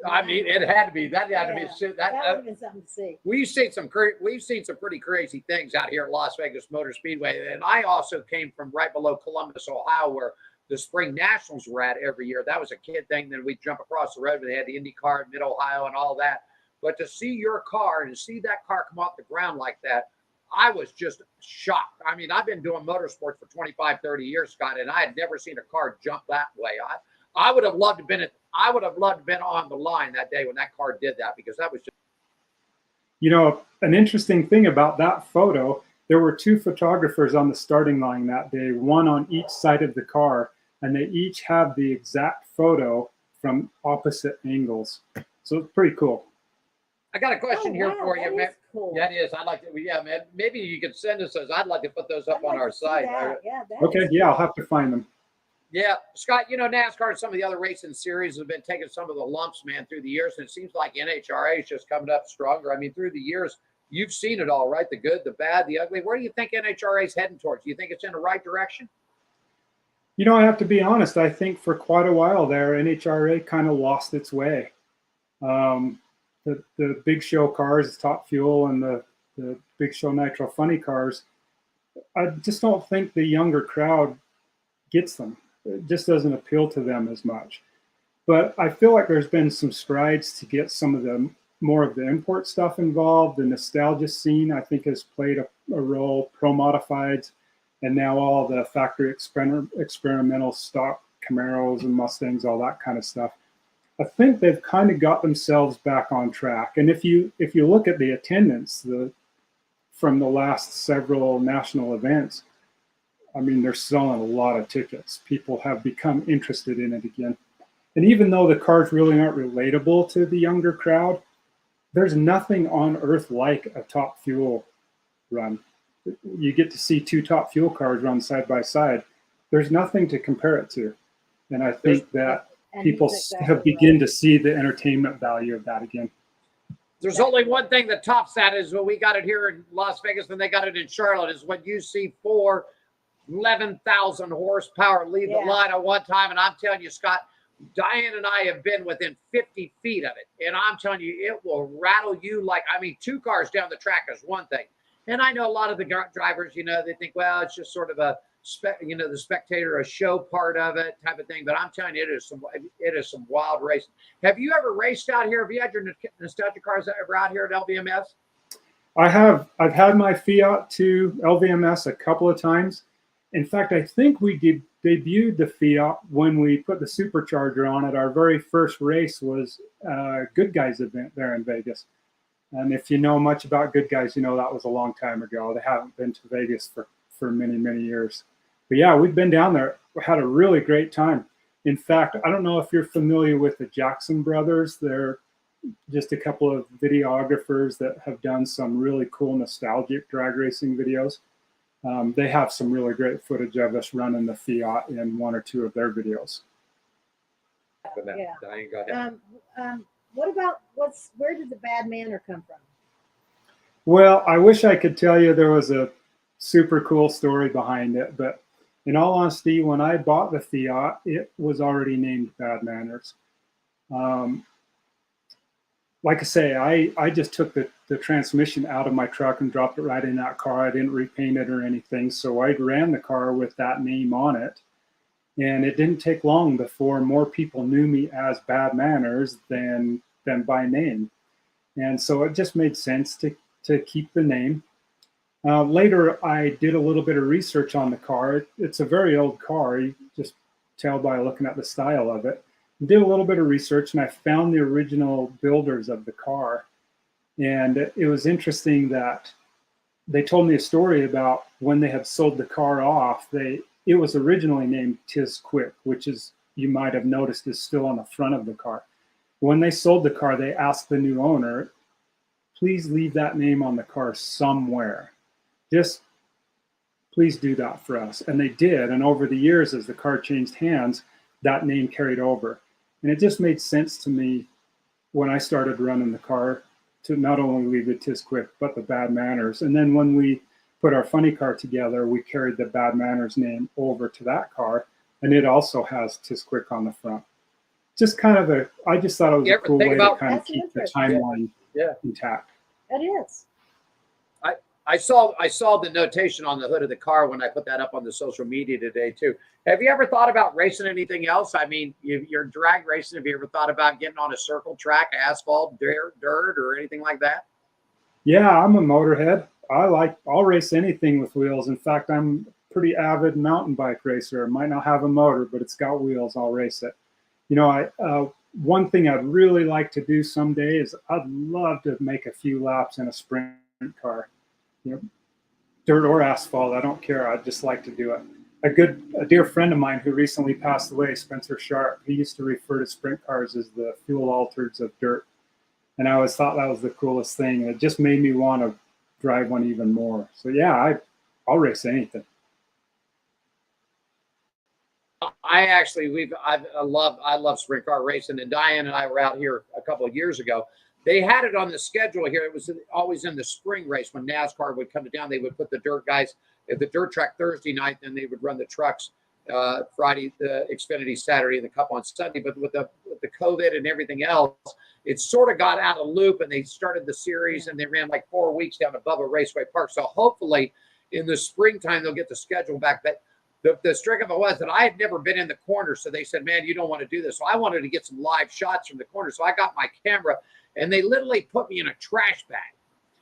I mean, it had to be. That had to be. That would have been something to see. We've seen some pretty crazy things out here at Las Vegas Motor Speedway, and I also came from right below Columbus, Ohio, where the Spring Nationals were at every year. That was a kid thing. Then we'd jump across the road, and they had the Indy car in Mid-Ohio and all that. But to see your car and to see that car come off the ground like that, I was just shocked. I mean, I've been doing motorsports for 25, 30 years, Scott, and I had never seen a car jump that way. I would have loved to been on the line that day when that car did that, because that was just. You know, an interesting thing about that photo, there were two photographers on the starting line that day, one on each side of the car, and they each have the exact photo from opposite angles. So it's pretty cool. I got a question here for you, man. Cool. Yeah, it is. I'd like to. Yeah, man. Maybe you could send us those. I'd like to put those up on our site. Yeah, okay. Yeah, I'll have to find them. Yeah, Scott. You know, NASCAR and some of the other racing series have been taking some of the lumps, man, through the years, and it seems like NHRA is just coming up stronger. I mean, through the years, you've seen it all, right? The good, the bad, the ugly. Where do you think NHRA is heading towards? Do you think it's in the right direction? You know, I have to be honest. I think for quite a while there, NHRA kind of lost its way. The big show cars, Top Fuel, and the big show Nitro Funny cars, I just don't think the younger crowd gets them. It just doesn't appeal to them as much. But I feel like there's been some strides to get some of the more of the import stuff involved. The nostalgia scene, I think, has played a role. Pro modifieds, and now all the factory experimental stock Camaros and Mustangs, all that kind of stuff. I think they've kind of got themselves back on track. And if you look at the attendance, the from the last several national events, I mean, they're selling a lot of tickets. People have become interested in it again. And even though the cars really aren't relatable to the younger crowd, there's nothing on earth like a Top Fuel run. You get to see two Top Fuel cars run side by side. There's nothing to compare it to. And I think that people have begun to see the entertainment value of that again. There's only one thing that tops that is when we got it here in Las Vegas and they got it in Charlotte is when you see 11,000 horsepower leave the line at one time. And I'm telling you, Scott, Diane and I have been within 50 feet of it. And I'm telling you, it will rattle you like, I mean, two cars down the track is one thing. And I know a lot of the drivers, you know, they think, well, it's just sort of a, the spectator, a show part of it type of thing. But I'm telling you, it is some wild racing. Have you ever raced out here? Have you had your nostalgia cars ever out here at LVMS? I have. I've had my Fiat 2 LVMS a couple of times. In fact, I think we debuted the Fiat when we put the supercharger on it. Our very first race was a Good Guys event there in Vegas. And if you know much about Good Guys, you know that was a long time ago. They haven't been to Vegas for many, many years. But yeah, we've been down there. We had a really great time. In fact, I don't know if you're familiar with the Jackson brothers. They're just a couple of videographers that have done some really cool nostalgic drag racing videos. They have some really great footage of us running the Fiat in one or two of their videos. Yeah. Diane, go ahead. What about where did the Bad Manor come from? Well, I wish I could tell you there was a super cool story behind it, but in all honesty, when I bought the Fiat, it was already named Bad Manners. Like I say, I just took the transmission out of my truck and dropped it right in that car. I didn't repaint it or anything. So I ran the car with that name on it. And it didn't take long before more people knew me as Bad Manners than by name. And so it just made sense to keep the name. Later, I did a little bit of research on the car. It's a very old car. You just tell by looking at the style of it. Did a little bit of research, and I found the original builders of the car. And it was interesting that they told me a story about when they had sold the car off. It was originally named Tis Quick, which is, you might have noticed, is still on the front of the car. When they sold the car, they asked the new owner, please leave that name on the car somewhere. Just please do that for us. And they did. And over the years, as the car changed hands, that name carried over. And it just made sense to me when I started running the car to not only leave the Tis Quick, but the Bad Manners. And then when we put our funny car together, we carried the Bad Manners name over to that car. And it also has Tis Quick on the front. Just kind of I just thought it was a cool way to kind of keep the timeline intact. It is. I saw the notation on the hood of the car when I put that up on the social media today too. Have you ever thought about racing anything else? I mean, you're drag racing. Have you ever thought about getting on a circle track, asphalt, dirt, or anything like that? Yeah, I'm a motorhead. I'll race anything with wheels. In fact, I'm a pretty avid mountain bike racer. I might not have a motor, but it's got wheels. I'll race it. You know, one thing I'd really like to do someday is I'd love to make a few laps in a sprint car. You know, dirt or asphalt, I don't care. I'd just like to do it. A dear friend of mine who recently passed away, Spencer Sharp, he used to refer to sprint cars as the fuel altereds of dirt. And I always thought that was the coolest thing. It just made me want to drive one even more. So yeah, I'll race anything. I love sprint car racing, and Diane and I were out here a couple of years ago. They had it on the schedule here. It was always in the spring race when NASCAR would come down. They would put the dirt guys at the dirt track Thursday night, then they would run the trucks Friday, the Xfinity Saturday, and the Cup on Sunday. But with the COVID and everything else, it sort of got out of loop, and they started the series, and they ran like 4 weeks down at Bubba Raceway Park. So hopefully in the springtime, they'll get the schedule back. But the string of it was that I had never been in the corner. So they said, man, you don't want to do this. So I wanted to get some live shots from the corner. So I got my camera, and they literally put me in a trash bag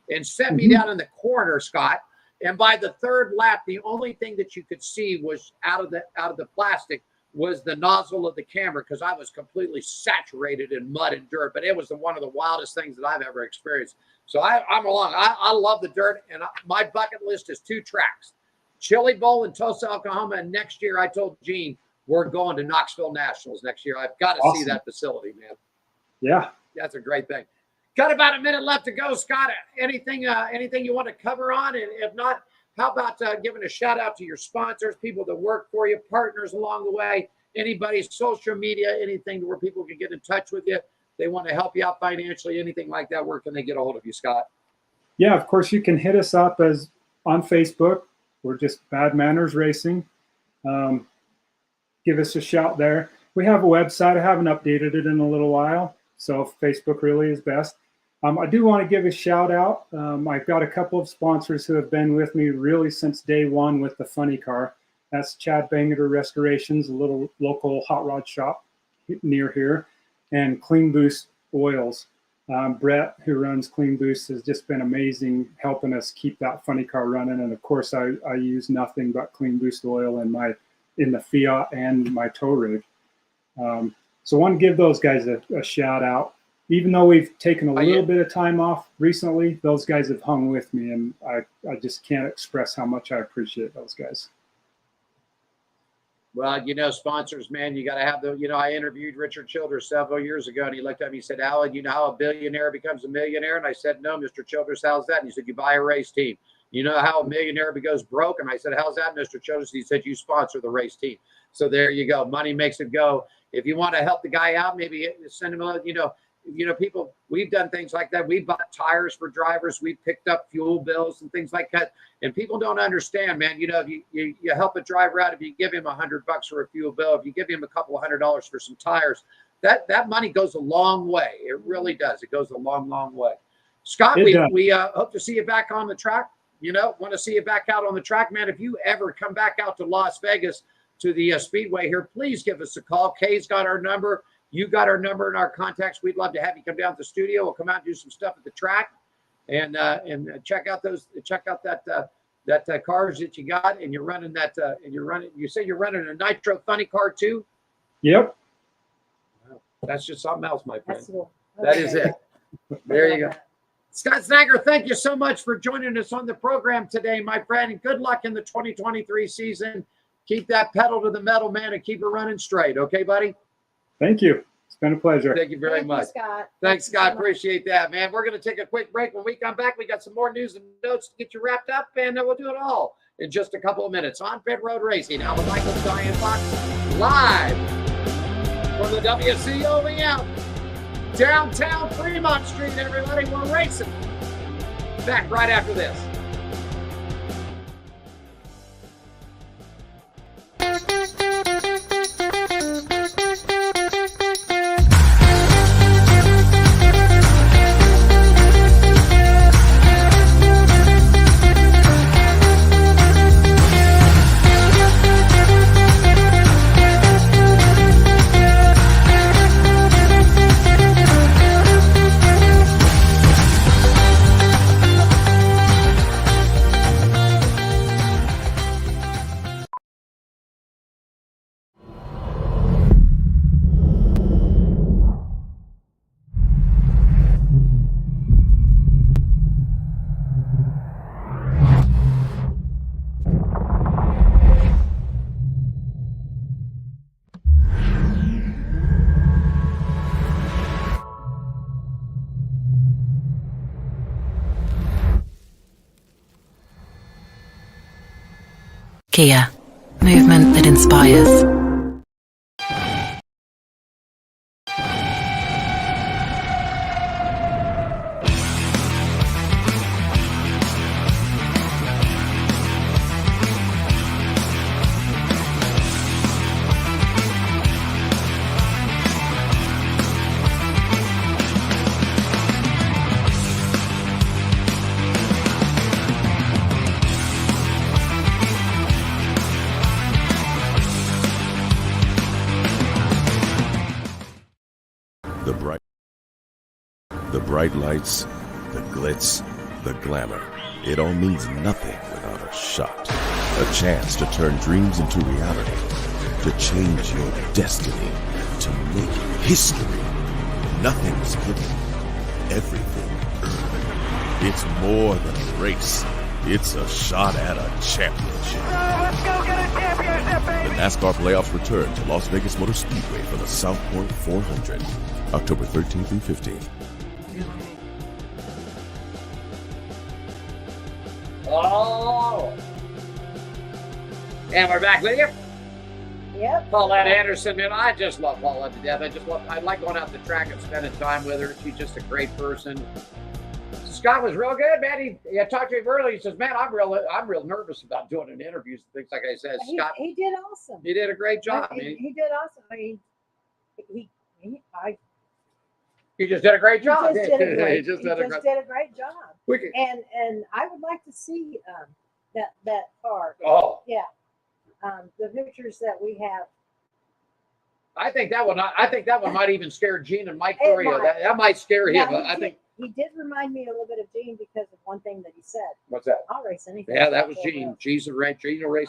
and set me down in the corner, Scott. And by the third lap, the only thing that you could see was out of the plastic was the nozzle of the camera, because I was completely saturated in mud and dirt. But it was one of the wildest things that I've ever experienced. So I'm along. I love the dirt, and my bucket list is 2 tracks: Chili Bowl in Tulsa, Oklahoma, and next year I told Gene we're going to Knoxville Nationals next year. I've got to see that facility, man. Yeah, that's a great thing. Got about a minute left to go, Scott. Anything you want to cover on? And if not, how about giving a shout out to your sponsors, people that work for you, partners along the way, anybody's social media, anything where people can get in touch with you, they want to help you out financially, anything like that, where can they get a hold of you, Scott? Yeah, of course, you can hit us up on Facebook. We're just Bad Manners Racing. Give us a shout there. We have a website. I haven't updated it in a little while, so Facebook really is best. I do want to give a shout out. I've got a couple of sponsors who have been with me really since day one with the funny car. That's Chad Bangeter Restorations, a little local hot rod shop near here, and Clean Boost Oils. Brett, who runs Clean Boost, has just been amazing helping us keep that funny car running. And of course, I use nothing but Clean Boost oil in the Fiat and my tow rig. So I want to give those guys a shout out. Even though we've taken a little bit of time off recently, those guys have hung with me, and I just can't express how much I appreciate those guys. Well, sponsors, man, you got to have I interviewed Richard Childress several years ago, and he looked at me and said, Alan, you know how a billionaire becomes a millionaire? And I said, no, Mr. Childress, how's that? And he said, you buy a race team. You know how a millionaire goes broke? And I said, how's that, Mr. Childress? He said, you sponsor the race team. So there you go. Money makes it go. If you want to help the guy out, maybe send him people, we've done things like that. We bought tires for drivers. We picked up fuel bills and things like that. And people don't understand, man. If you help a driver out, if you give him $100 for a fuel bill, if you give him a couple of $100 for some tires, that money goes a long way. It really does. It goes a long, long way. Scott, we hope to see you back on the track. Want to see you back out on the track, man. If you ever come back out to Las Vegas to the Speedway here, please give us a call. Kay's got our number. You got our number and our contacts. We'd love to have you come down to the studio. We'll come out and do some stuff at the track, and check out that cars that you got. And you're running that. You say you're running a nitro funny car too. Yep. Wow. That's just something else, my friend. That's cool. That is it. There you go. Scott Snager, thank you so much for joining us on the program today, my friend, and good luck in the 2023 season. Keep that pedal to the metal, man, and keep it running straight. Okay, buddy? Thank you. It's been a pleasure. Thank you very much. Scott. Thanks, Scott. Appreciate that, man. We're going to take a quick break. When we come back, we got some more news and notes to get you wrapped up, and we'll do it all in just a couple of minutes on Pit Road Racing. Alan Michaels, Diane Fox, live from the WCOVM, downtown Fremont Street, everybody. We're racing. Back right after this. Kia, movement that inspires. The bright lights, the glitz, the glamour. It all means nothing without a shot. A chance to turn dreams into reality. to change your destiny, to make history. Nothing's given, everything earned. It's more than a race. It's a shot at a championship. Let's go get a championship, baby! The NASCAR playoffs return to Las Vegas Motor Speedway for the South Point 400, October 13th through 15th. Oh! And we're back with you. Yep. Paulette Anderson, man, I just love Paulette to death. I like going out the track and spending time with her. She's just a great person. Scott was real good, man. I talked to him earlier. He says, "Man, I'm real nervous about doing an interviews and things like I said." Scott, he did awesome. he did a great job. He did awesome. I mean, he just did a great job. He just did a great job. And I would like to see that car. Oh yeah, the pictures that we have. I think that one might even scare Gene and Mike Florio. That might scare him. I think he did remind me a little bit of Gene because of one thing that he said. What's that? I'll race anything. Yeah, that was Gene. Gene will race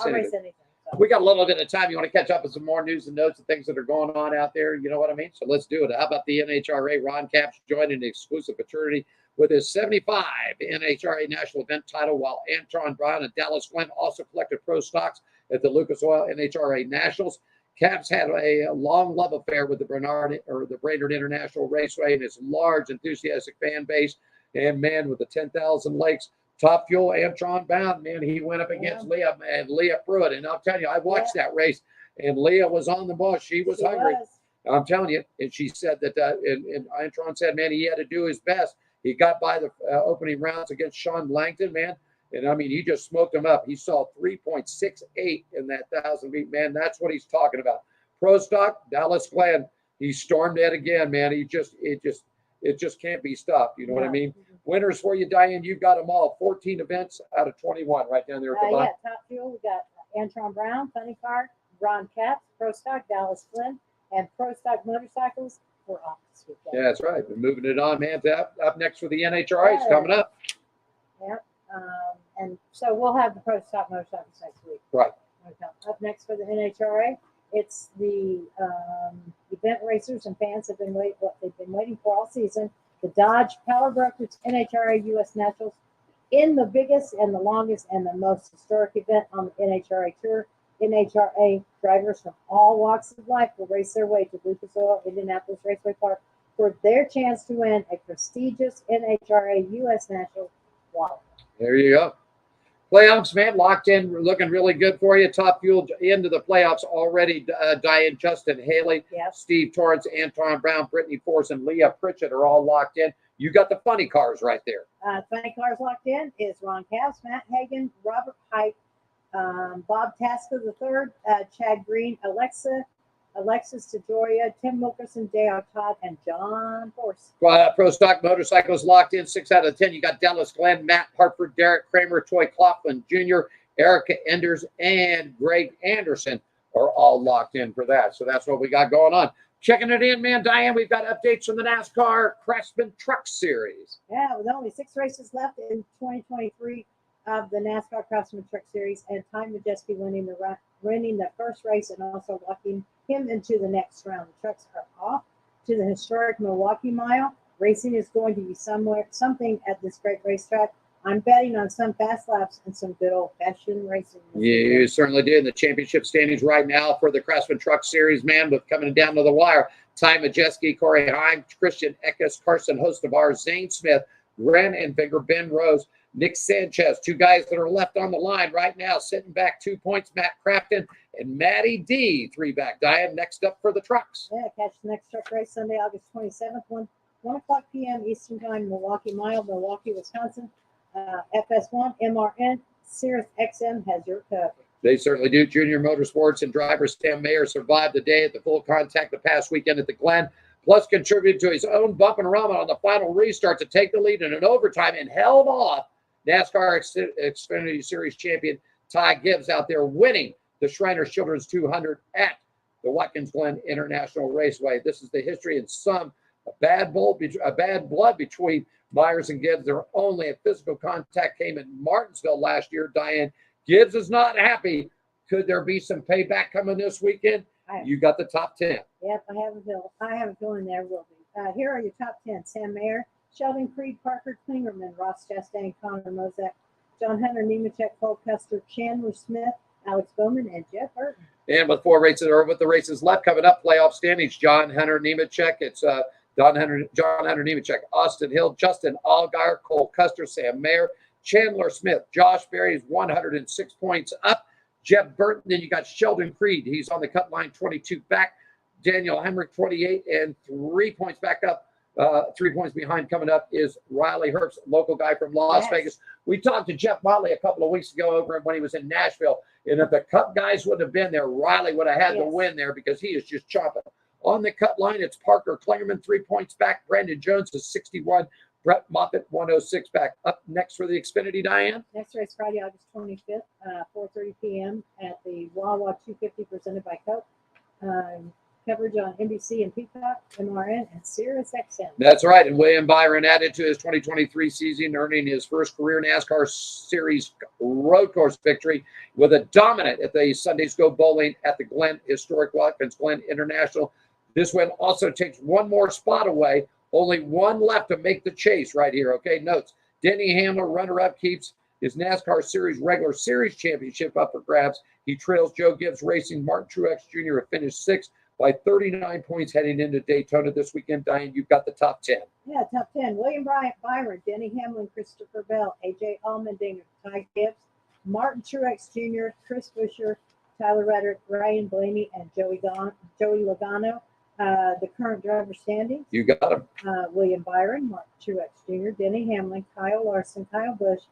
I'll race anything. So. We got a little bit of time. You want to catch up with some more news and notes and things that are going on out there? You know what I mean? So let's do it. How about the NHRA? Ron Capps joined in exclusive fraternity with his 75 NHRA national event title, while Antron Brown and Dallas Flynn also collected pro stocks at the Lucas Oil NHRA Nationals. Capps had a long love affair with the Brainerd International Raceway and his large, enthusiastic fan base. And man, with the 10,000 lakes, Top Fuel, Antron Brown, man, he went up against Leah and Leah Pruitt. And I'll tell you, I watched that race, and Leah was on the bus. She was hungry. I'm telling you. And she said that, and Antron said, man, he had to do his best. He got by the opening rounds against Sean Langton, man. And I mean, he just smoked him up. He saw 3.68 in that 1,000 feet, man. That's what he's talking about. Pro stock, Dallas Glenn, he stormed it again, man. It just can't be stopped. You know what I mean? Winners for you, Diane. You've got them all. 14 events out of 21 right down there. Yeah, Top Fuel. We got Antron Brown, Funny Car, Ron Capps, Pro Stock, Dallas Flynn, and Pro Stock Motorcycles for off this weekend. Yeah, that's right. We're moving it on, man. Up next for the NHRA is coming up. Yep. And so we'll have the Pro Stock Motorcycles next week. Right. Up next for the NHRA, it's the event racers and fans have been waiting for all season. The Dodge Power Brokers NHRA U.S. Nationals, in the biggest and the longest and the most historic event on the NHRA Tour. NHRA drivers from all walks of life will race their way to Lucas Oil Indianapolis Raceway Park for their chance to win a prestigious NHRA U.S. National wallet. There you go. Playoffs, man, locked in, looking really good for you. Top Fuel into the playoffs already. Diane, Justin Haley, Steve Torrance, Antron Brown, Brittany Force, and Leah Pritchett are all locked in. You got the funny cars right there. Funny cars locked in is Ron Capps, Matt Hagan, Robert Hite, Bob Tasker III, Chad Green, Alexis DeJoria, Tim Wilkerson, J.R. Todd, and John Force. Pro Stock Motorcycles locked in 6 out of 10. You got Dallas Glenn, Matt Hartford, Derek Kramer, Troy Cloughlin Jr., Erica Enders, and Greg Anderson are all locked in for that. So that's what we got going on. Checking it in, man, Diane, we've got updates from the NASCAR Craftsman Truck Series. Yeah, with only 6 races left in 2023 of the NASCAR Craftsman Truck Series, and Ty Majeski winning the first race and also locking him into the next round. The trucks are off to the historic Milwaukee Mile. Racing is going to be something at this great racetrack. I'm betting on some fast laps and some good old-fashioned racing. You certainly did. In the championship standings right now for the Craftsman Truck Series, man, with coming down to the wire, Ty Majeski, Corey Heim, Christian Eckes, Carson Hostevar, Zane Smith, Ren and Vigor, Ben Rose, Nick Sanchez, 2 guys that are left on the line right now, sitting back 2 points, Matt Crafton and Matty D, 3 back. Diane, next up for the trucks. Yeah, catch the next truck race Sunday, August 27th, 1 o'clock p.m. Eastern Time, Milwaukee Mile, Milwaukee, Wisconsin. FS1, MRN, Sirius XM has your coverage. They certainly do. Junior Motorsports and driver Sam Mayer survived the day at the full contact the past weekend at the Glen, plus contributed to his own bump and run on the final restart to take the lead in an overtime and held off NASCAR Xfinity Series champion Ty Gibbs out there winning the Shriners Children's 200 at the Watkins Glen International Raceway. This is the history and some bad blood between Myers and Gibbs. Their only physical contact came in Martinsville last year. Diane, Gibbs is not happy Could there be some payback coming this weekend? You got the top 10. Yep, I have a feeling there will be. Here are your top 10. Sam Mayer, Sheldon Creed, Parker Klingerman, Ross Chastain, Connor Mozak, John Hunter, Nemechek, Cole Custer, Chandler Smith, Alex Bowman, and Jeff Burton. And with the races left coming up, playoff standings, John Hunter, Nemechek. It's John Hunter, Nemechek, Austin Hill, Justin Allgaier, Cole Custer, Sam Mayer, Chandler Smith, Josh Berry is 106 points up. Jeff Burton, then you got Sheldon Creed. He's on the cut line, 22 back. Daniel Hemrick, 28, and 3 points back up. 3 points behind coming up is Riley Herbst, local guy from Las Vegas. We talked to Jeff Motley a couple of weeks ago over when he was in Nashville. And if the Cup guys wouldn't have been there, Riley would have had the win there because he is just chomping. On the cut line, it's Parker Klingerman, 3 points back. Brandon Jones is 61. Brett Moffitt, 106 back. Up next for the Xfinity, Diane. Next race, Friday, August 25th, 4:30 p.m. at the Wawa 250 presented by Coke. Coverage on NBC and Peacock, MRN, and Sirius XM. That's right. And William Byron added to his 2023 season, earning his first career NASCAR Series road course victory with a dominant at the Sundays Go Bowling at the Glen Historic Watkins Glen International. This win also takes one more spot away. Only one left to make the chase right here. Okay, notes. Denny Hamlin, runner-up, keeps his NASCAR Series regular series championship up for grabs. He trails Joe Gibbs Racing, Martin Truex Jr. have finished 6th by 39 points heading into Daytona this weekend. Diane, you've got the top 10. Yeah, top 10. William Byron, Denny Hamlin, Christopher Bell, A.J. Allmendinger, Ty Gibbs, Martin Truex Jr., Chris Buescher, Tyler Reddick, Ryan Blaney, and Joey Logano. The current driver standings. You got him. William Byron, Martin Truex Jr., Denny Hamlin, Kyle Larson, Kyle Busch,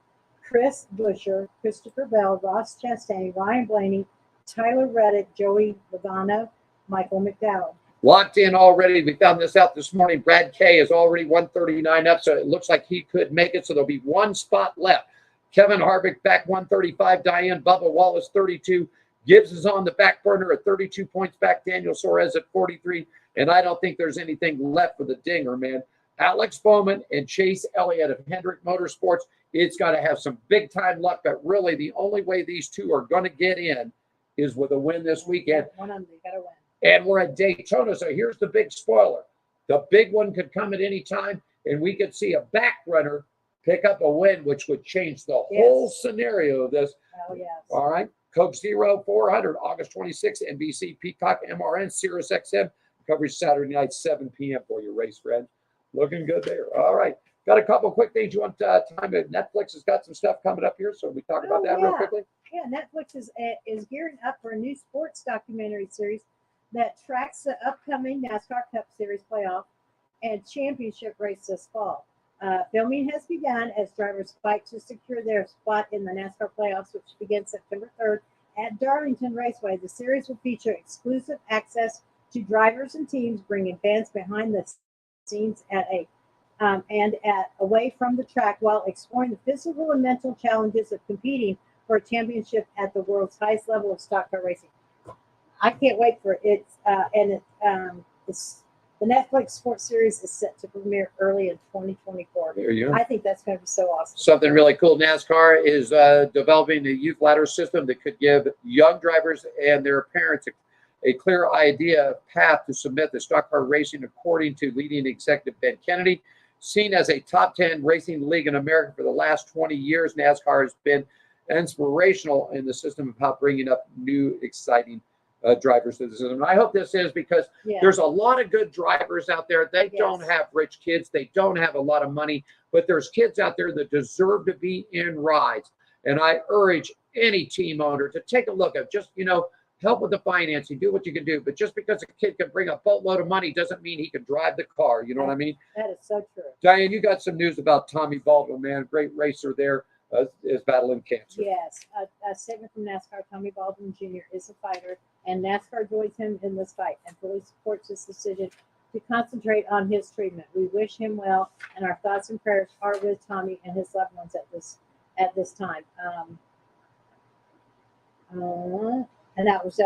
Chris Buescher, Christopher Bell, Ross Chastain, Ryan Blaney, Tyler Reddick, Joey Logano, Michael McDowell. Locked in already. We found this out this morning. Brad Kay is already 139 up, so it looks like he could make it. So there'll be one spot left. Kevin Harvick back 135. Diane Bubba Wallace 32. Gibbs is on the back burner at 32 points back. Daniel Suarez at 43. And I don't think there's anything left for the dinger, man. Alex Bowman and Chase Elliott of Hendrick Motorsports. It's got to have some big-time luck, but really the only way these two are going to get in is with a win this weekend. One of them, you got to win. And we're at Daytona, so here's the big spoiler. The big one could come at any time, and we could see a back runner pick up a win, which would change the whole scenario of this. Oh, yes. All right. Coke 400, August 26th, NBC, Peacock, MRN, Sirius XM. Coverage Saturday night, 7 p.m. for your race, friend. Looking good there. All right. Got a couple quick things you want time. Netflix has got some stuff coming up here, so we talk about that real quickly. Yeah, Netflix is gearing up for a new sports documentary series that tracks the upcoming NASCAR Cup Series playoff and championship race this fall. Filming has begun as drivers fight to secure their spot in the NASCAR playoffs, which begins September 3rd at Darlington Raceway. The series will feature exclusive access to drivers and teams, bringing fans behind the scenes away from the track while exploring the physical and mental challenges of competing for a championship at the world's highest level of stock car racing. I can't wait for it. The Netflix sports series is set to premiere early in 2024. There you go. I think that's going to be so awesome. Something really cool. NASCAR is developing a youth ladder system that could give young drivers and their parents a clear idea path to submit the stock car racing, according to leading executive Ben Kennedy. Seen as a top 10 racing league in America for the last 20 years, NASCAR has been inspirational in the system of how bringing up new, exciting drivers to the system. And I hope this is because there's a lot of good drivers out there. They don't have rich kids. They don't have a lot of money, but there's kids out there that deserve to be in rides. And I urge any team owner to take a look at just, help with the financing, do what you can do. But just because a kid can bring a boatload of money doesn't mean he can drive the car. You know what I mean? That is so true. Diane, you got some news about Tommy Baldwin, man. Great racer there. Is battling cancer. Yes, a statement from NASCAR. Tommy Baldwin Jr. is a fighter, and NASCAR joins him in this fight and fully supports his decision to concentrate on his treatment. We wish him well, and our thoughts and prayers are with Tommy and his loved ones at this time. And that was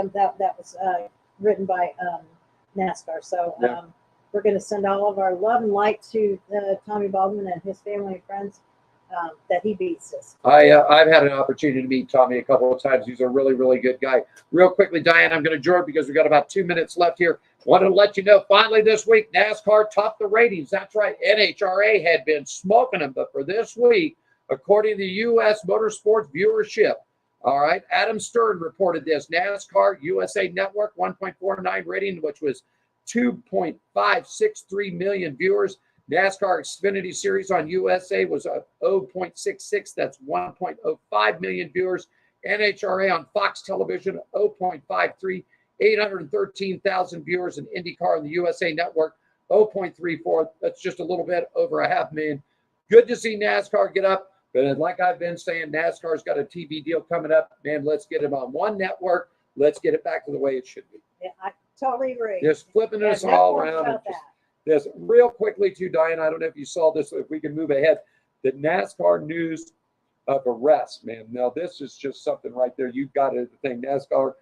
written by NASCAR. So we're going to send all of our love and light to Tommy Baldwin and his family and friends that he beats us. I've had an opportunity to meet Tommy a couple of times. He's a really, really good guy. Real quickly, Diane, I'm going to join because we've got about 2 minutes left here. Wanted to let you know, finally this week, NASCAR topped the ratings. That's right. NHRA had been smoking them, but for this week, according to the U.S. Motorsports viewership, all right, Adam Stern reported this. NASCAR USA Network 1.49 rating, which was 2.563 million viewers. NASCAR Xfinity Series on USA was 0.66. That's 1.05 million viewers. NHRA on Fox Television, 0.53, 813,000 viewers. And IndyCar on the USA Network, 0.34. That's just a little bit over 500,000. Good to see NASCAR get up. But like I've been saying, NASCAR's got a TV deal coming up. Man, let's get it on one network. Let's get it back to the way it should be. Yeah, I totally agree. Just flipping us all around. And just real quickly, too, Diane, I don't know if you saw this, if we can move ahead. The NASCAR news of arrest, man. Now, this is just something right there. You've got it, the thing. NASCAR,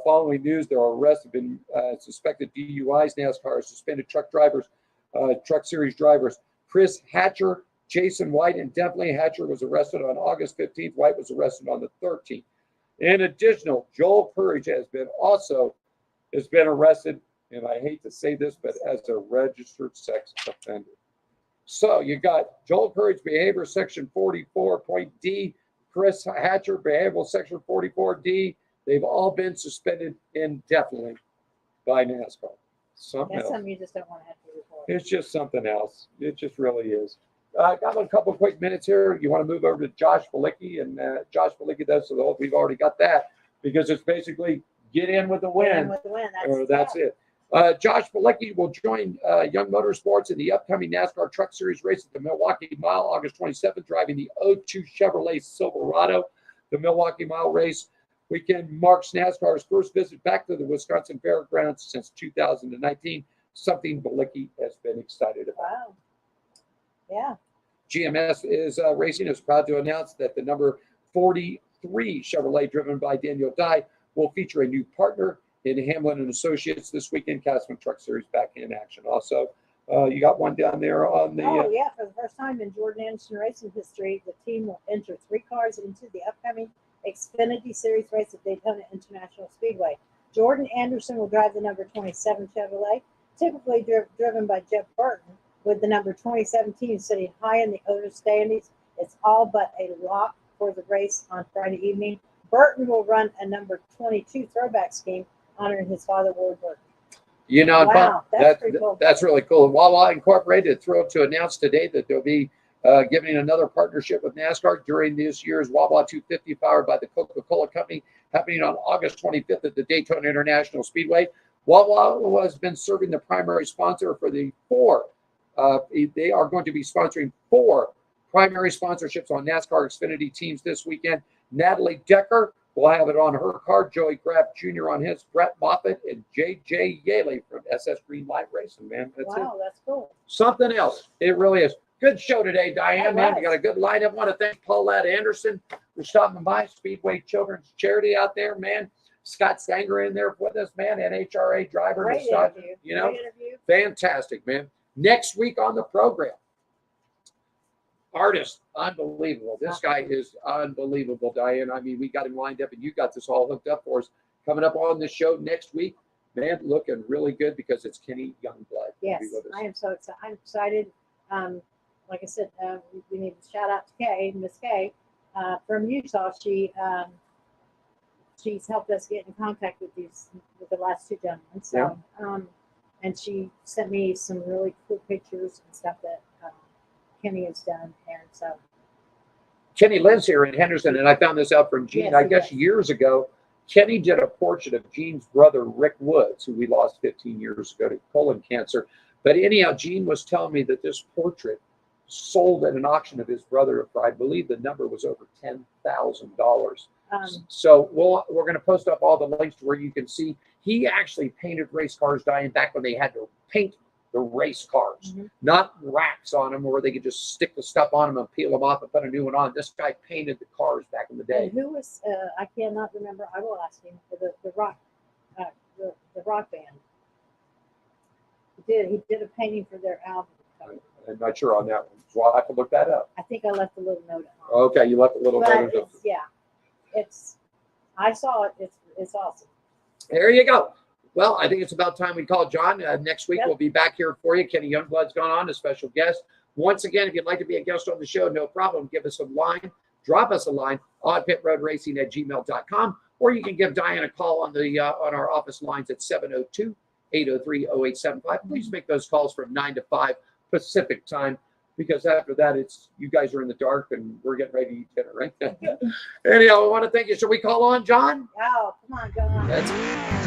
following news, there are arrests have been suspected DUIs. NASCAR has suspended truck drivers, truck series drivers. Chris Hatcher, Jason White, and definitely Hatcher was arrested on August 15th. White was arrested on the 13th. In addition, Joel Courage has been arrested, and I hate to say this, but as a registered sex offender. So you got Joel Courage behavior section 44.D, Chris Hatcher behavioral section 44D. They've all been suspended indefinitely by NASCAR. Something you just don't want to have to report. It's just something else. It just really is. I got a couple of quick minutes here. You want to move over to Josh Balicki, and Josh Balicki does so. We've already got that because it's basically get in with the win. Get in with the win. That's it. Josh Balicki will join Young Motorsports in the upcoming NASCAR Truck Series race at the Milwaukee Mile, August 27th, driving the 02 Chevrolet Silverado. The Milwaukee Mile race weekend marks NASCAR's first visit back to the Wisconsin Fairgrounds since 2019, something Balicki has been excited about. Wow. Yeah. GMS is Racing is proud to announce that the number 43 Chevrolet, driven by Daniel Dye, will feature a new partner in Hamlin and Associates this weekend. Castman Truck Series back in action. Also, you got one down there on the. Oh yeah, for the first time in Jordan Anderson Racing history, the team will enter 3 cars into the upcoming Xfinity Series race at Daytona International Speedway. Jordan Anderson will drive the number 27 Chevrolet, typically driven by Jeff Burton, with the number 2017 sitting high in the owner's standings. It's all but a lock for the race on Friday evening. Burton will run a number 22 throwback scheme honoring his father, Ward Burton. You know, wow, that's pretty cool. That's really cool. Wawa Incorporated thrilled to announce today that they'll be giving another partnership with NASCAR during this year's Wawa 250 powered by the Coca-Cola Company, happening on August 25th at the Daytona International Speedway. Wawa has been serving the primary sponsor for the 4. They are going to be sponsoring 4 primary sponsorships on NASCAR Xfinity teams this weekend. Natalie Decker will have it on her car, Joey Graff Jr. on his, Brett Moffitt, and J.J. Yaley from SS Green Light Racing, man. That's cool. Something else. It really is. Good show today, Diane, man. We got a good lineup. I want to thank Paulette Anderson for stopping by, Speedway Children's Charity out there, man. Scott Stanger in there with us, man. NHRA driver. Great interview. You know, fantastic, man. Next week on the program, artist, unbelievable. This guy is unbelievable, Diane. I mean, we got him lined up, and you got this all hooked up for us. Coming up on the show next week, man, looking really good because it's Kenny Youngblood. Yes, I am so excited. I'm excited. Like I said, we need to shout out to Kay, Miss Kay, from Utah. She's helped us get in contact with the last 2 gentlemen. So, and she sent me some really cool pictures and stuff that Kenny has done. And so Kenny lives here in Henderson, and I found this out from Gene. Yes, I guess years ago, Kenny did a portrait of Gene's brother, Rick Woods, who we lost 15 years ago to colon cancer. But anyhow, Gene was telling me that this portrait sold at an auction of his brother for, I believe the number was over $10,000. So we're going to post up all the links to where you can see. He actually painted race cars, Diane, back when they had to paint the race cars, not racks on them where they could just stick the stuff on them and peel them off and put a new one on. This guy painted the cars back in the day. And who was, I cannot remember, I will ask him, for the rock band. He did a painting for their album cover. I'm not sure on that one, so I'll have to look that up. I think I left a little note at home. Okay, you left a little But note. I saw it. It's awesome. There you go. Well, I think it's about time we call John. Next week, Yep. we'll be back here for you. Kenny Youngblood's gone on, a special guest. Once again, if you'd like to be a guest on the show, no problem. Give us a line. Drop us a line on pitroadracing@gmail.com, or you can give Diane a call on our office lines at 702-803-0875. Please make those calls from 9 to 5 Pacific time, because after that, it's you guys are in the dark and we're getting ready to eat dinner, right? Anyhow, I want to thank you. Should we call on John? Oh, come on, John.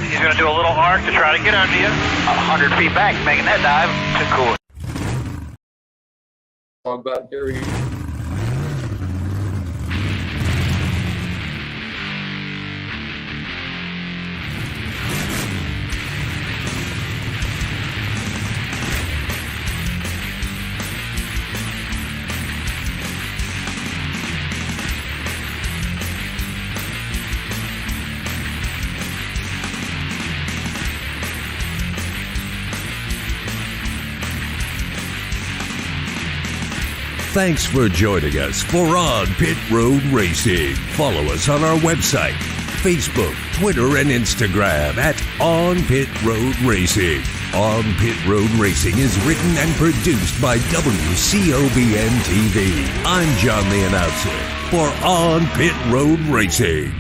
He's going to do a little arc to try to get under you. 100 feet back, making that dive to cool. Wrong button. Here we go. Thanks for joining us for On Pit Road Racing. Follow us on our website, Facebook, Twitter, and Instagram at On Pit Road Racing. On Pit Road Racing is written and produced by WCOBN TV. I'm John the Announcer for On Pit Road Racing.